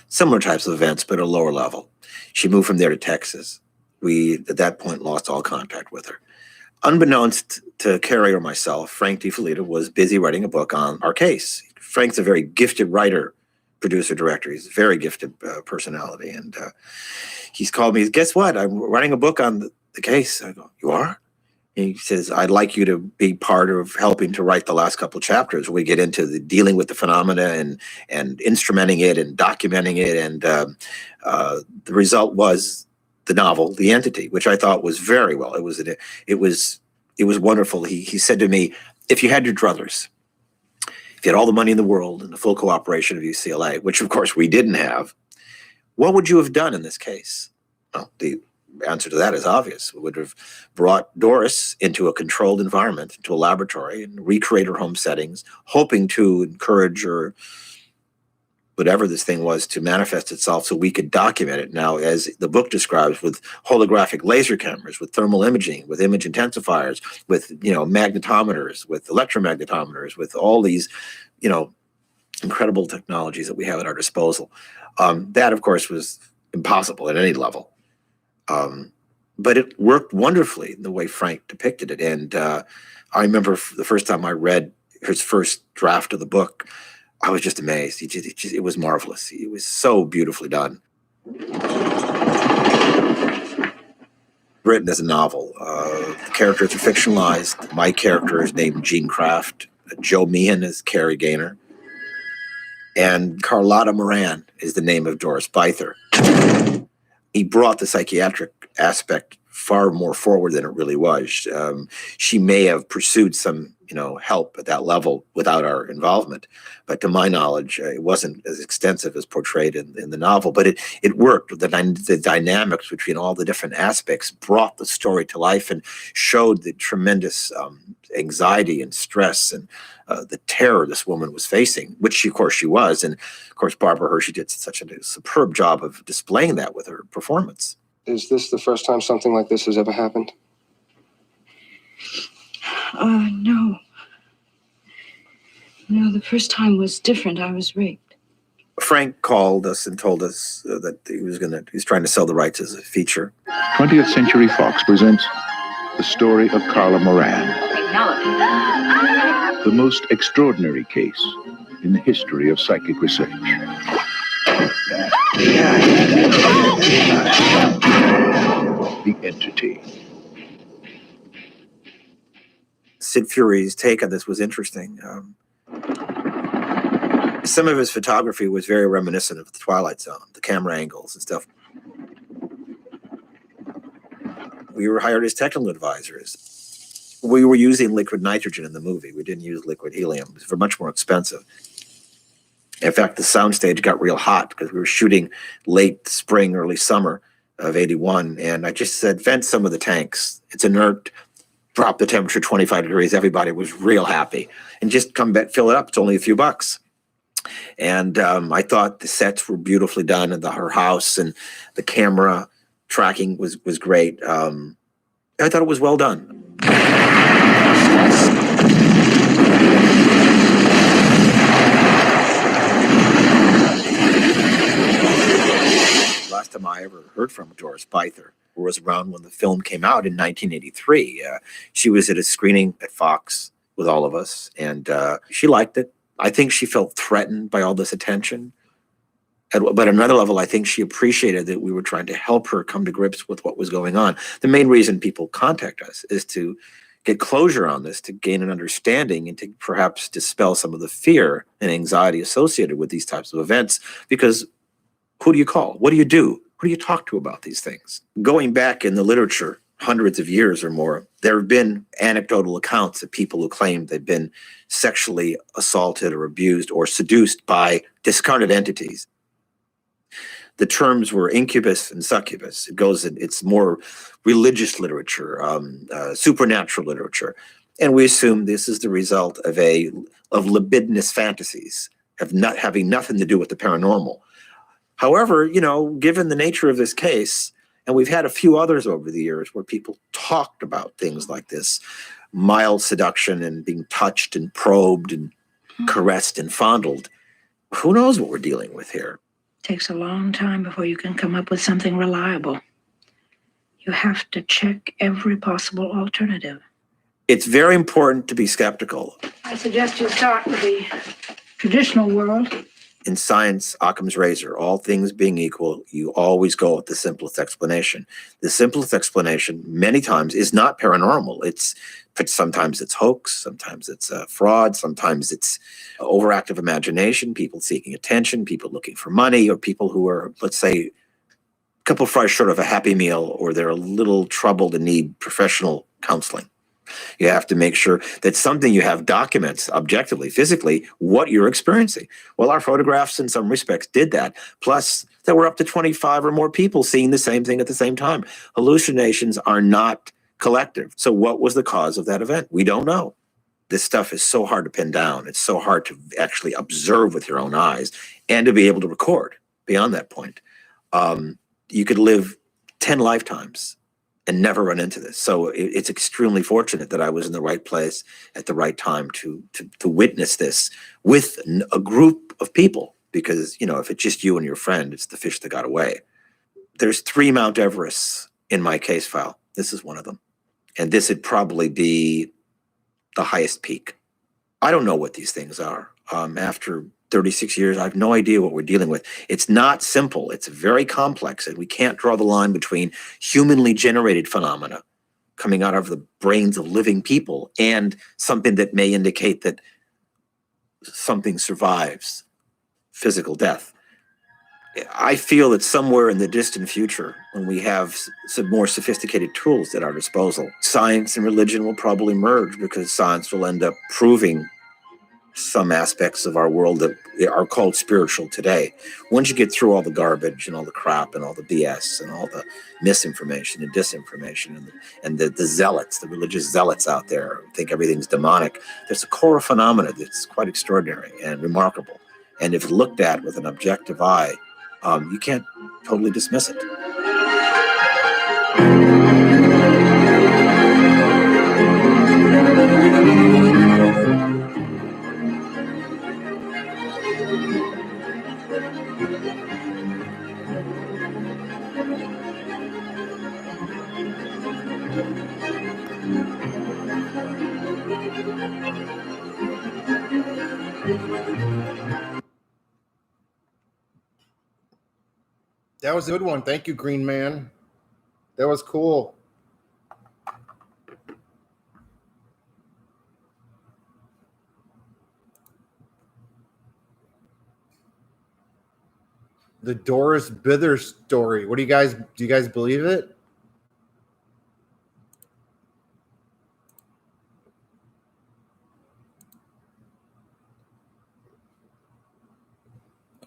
Similar types of events, but at a lower level. She moved from there to Texas. We, at that point, lost all contact with her. Unbeknownst to Carrie or myself, Frank DeFelitta was busy writing a book on our case. Frank's a very gifted writer, producer, director. He's a very gifted personality. And he's called me, "Guess what? I'm writing a book on the case." I go, "You are?" He says, "I'd like you to be part of helping to write the last couple of chapters. We get into the dealing with the phenomena and instrumenting it and documenting it." And the result was the novel, The Entity, which I thought was very well. It was wonderful. He said to me, "If you had your druthers, if you had all the money in the world and the full cooperation of UCLA," which of course we didn't have, "what would you have done in this case?" Well, answer to that is obvious. We would have brought Doris into a controlled environment, into a laboratory, and recreate her home settings, hoping to encourage her, whatever this thing was, to manifest itself so we could document it. Now, as the book describes, with holographic laser cameras, with thermal imaging, with image intensifiers, with, magnetometers, with electromagnetometers, with all these, incredible technologies that we have at our disposal. That, of course, was impossible at any level. But it worked wonderfully in the way Frank depicted it. And I remember the first time I read his first draft of the book, I was just amazed. It was marvelous. It was so beautifully done. Written as a novel. The characters are fictionalized. My character is named Gene Kraft. Joe Meehan is Carrie Gaynor. And Carlotta Moran is the name of Doris Byther. He brought the psychiatric aspect far more forward than it really was. She may have pursued some, help at that level without our involvement, but to my knowledge, it wasn't as extensive as portrayed in the novel. But it worked. The dynamics between all the different aspects brought the story to life and showed the tremendous anxiety and stress and the terror this woman was facing, which of course she was. And of course, Barbara Hershey did such a superb job of displaying that with her performance. Is this the first time something like this has ever happened? No. No, the first time was different. I was raped. Frank called us and told us that he was trying to sell the rights as a feature. 20th Century Fox presents the story of Carla Moran, the most extraordinary case in the history of psychic research. The Entity. Sid Fury's take on this was interesting. Some of his photography was very reminiscent of the Twilight Zone, the camera angles and stuff. We were hired as technical advisors. We were using liquid nitrogen in the movie. We didn't use liquid helium. It was much more expensive. In fact, the soundstage got real hot because we were shooting late spring, early summer of '81. And I just said, vent some of the tanks. It's inert. Drop the temperature 25 degrees. Everybody was real happy. And just come back, fill it up. It's only a few bucks. And I thought the sets were beautifully done, and her house and the camera tracking was great. I thought it was well done. Last time I ever heard from Doris Byther was around when the film came out in 1983. She was at a screening at Fox with all of us, and she liked it. I think she felt threatened by all this attention. But at another level, I think she appreciated that we were trying to help her come to grips with what was going on. The main reason people contact us is to get closure on this, to gain an understanding, and to perhaps dispel some of the fear and anxiety associated with these types of events. Because who do you call? What do you do? Who do you talk to about these things? Going back in the literature, hundreds of years or more, there have been anecdotal accounts of people who claim they've been sexually assaulted or abused or seduced by discarnate entities. The terms were incubus and succubus. It's more religious literature, supernatural literature. And we assume this is the result of libidinous fantasies, of not having nothing to do with the paranormal. However, given the nature of this case, and we've had a few others over the years where people talked about things like this, mild seduction and being touched and probed and caressed and fondled. Who knows what we're dealing with here? Takes a long time before you can come up with something reliable. You have to check every possible alternative. It's very important to be skeptical. I suggest you start with the traditional world. In science, Occam's razor, all things being equal, you always go with the simplest explanation. The simplest explanation, many times, is not paranormal. Sometimes it's hoax, sometimes it's fraud, sometimes it's overactive imagination, people seeking attention, people looking for money, or people who are, let's say, a couple fries short of a happy meal, or they're a little troubled and need professional counseling. You have to make sure that something you have documents objectively, physically, what you're experiencing. Well, our photographs in some respects did that. Plus, there were up to 25 or more people seeing the same thing at the same time. Hallucinations are not collective. So what was the cause of that event? We don't know. This stuff is so hard to pin down. It's so hard to actually observe with your own eyes and to be able to record beyond that point. You could live 10 lifetimes and never run into this. So it's extremely fortunate that I was in the right place at the right time to witness this with a group of people, because, you know, if it's just you and your friend, it's the fish that got away. There's 3 Mount Everests in my case file. This is one of them. And this would probably be the highest peak. I don't know what these things are. After 36 years, I have no idea what we're dealing with. It's not simple. It's very complex, and we can't draw the line between humanly generated phenomena coming out of the brains of living people and something that may indicate that something survives physical death. I feel that somewhere in the distant future, when we have some more sophisticated tools at our disposal, science and religion will probably merge, because science will end up proving some aspects of our world that are called spiritual today. Once you get through all the garbage and all the crap and all the BS and all the misinformation and disinformation and the zealots, the religious zealots out there who think everything's demonic, there's a core phenomena that's quite extraordinary and remarkable. And if looked at with an objective eye, you can't totally dismiss it. That was a good one. Thank you, Green Man. That was cool. The Doris Bither story. Do you guys believe it?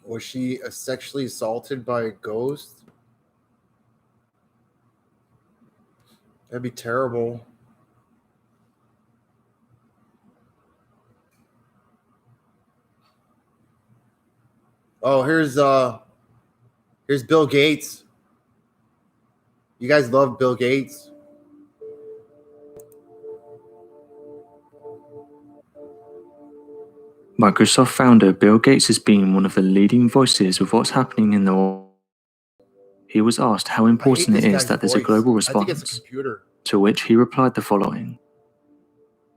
Was she sexually assaulted by a ghost? That'd be terrible. Oh, here's Bill Gates. You guys love Bill Gates? Microsoft founder Bill Gates has been one of the leading voices of what's happening in the world. He was asked how important it is that there's a global response, to which he replied the following.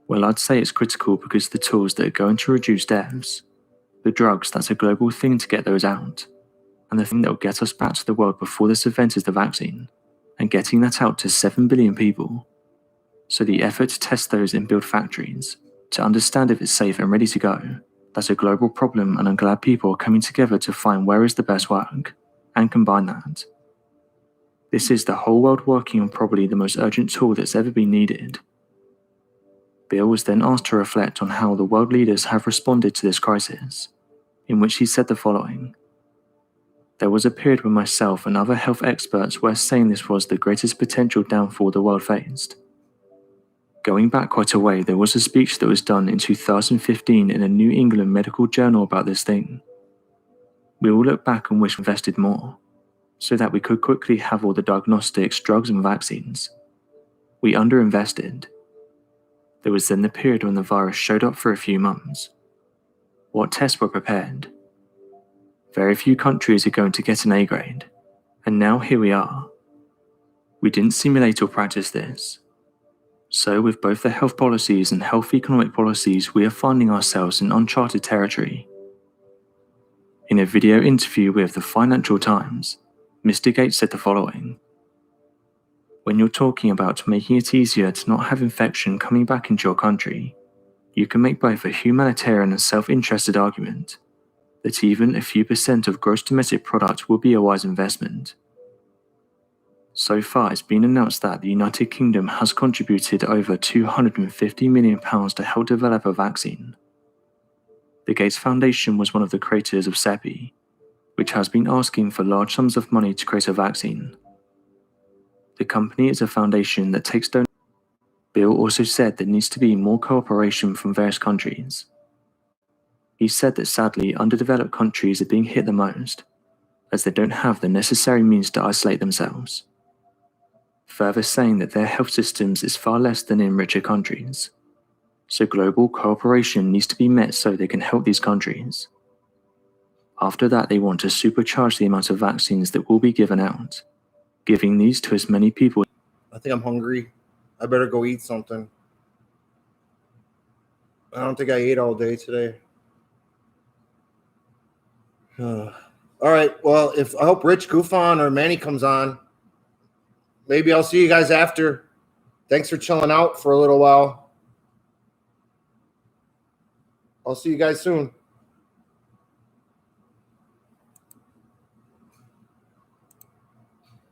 Well, I'd say it's critical because the tools that are going to reduce deaths, the drugs, that's a global thing to get those out, and the thing that will get us back to the world before this event is the vaccine, and getting that out to 7 billion people. So the effort to test those and build factories, to understand if it's safe and ready to go, that's a global problem, and I'm glad people are coming together to find where is the best work, and combine that. This is the whole world working on probably the most urgent tool that's ever been needed. Bill was then asked to reflect on how the world leaders have responded to this crisis, in which he said the following. There was a period when myself and other health experts were saying this was the greatest potential downfall the world faced. Going back quite a way, there was a speech that was done in 2015 in a New England medical journal about this thing. We all look back and wish we invested more, so that we could quickly have all the diagnostics, drugs and vaccines. We underinvested. There was then the period when the virus showed up for a few months. What tests were prepared? Very few countries are going to get an A grade, and now here we are. We didn't simulate or practice this. So with both the health policies and health economic policies, we are finding ourselves in uncharted territory. In a video interview with the Financial Times, Mr. Gates said the following. When you're talking about making it easier to not have infection coming back into your country, you can make both a humanitarian and self-interested argument that even a few % of gross domestic product will be a wise investment. So far, it's been announced that the United Kingdom has contributed over £250 million to help develop a vaccine. The Gates Foundation was one of the creators of CEPI, which has been asking for large sums of money to create a vaccine. The company is a foundation that takes donations. Bill also said there needs to be more cooperation from various countries. He said that sadly, underdeveloped countries are being hit the most, as they don't have the necessary means to isolate themselves. Further saying that their health systems is far less than in richer countries. So global cooperation needs to be met so they can help these countries. After that, they want to supercharge the amount of vaccines that will be given out, giving these to as many people. I think I'm hungry. I better go eat something. I don't think I ate all day today. All right. Well, I hope Rich Gufon or Manny comes on. Maybe I'll see you guys after. Thanks for chilling out for a little while. I'll see you guys soon.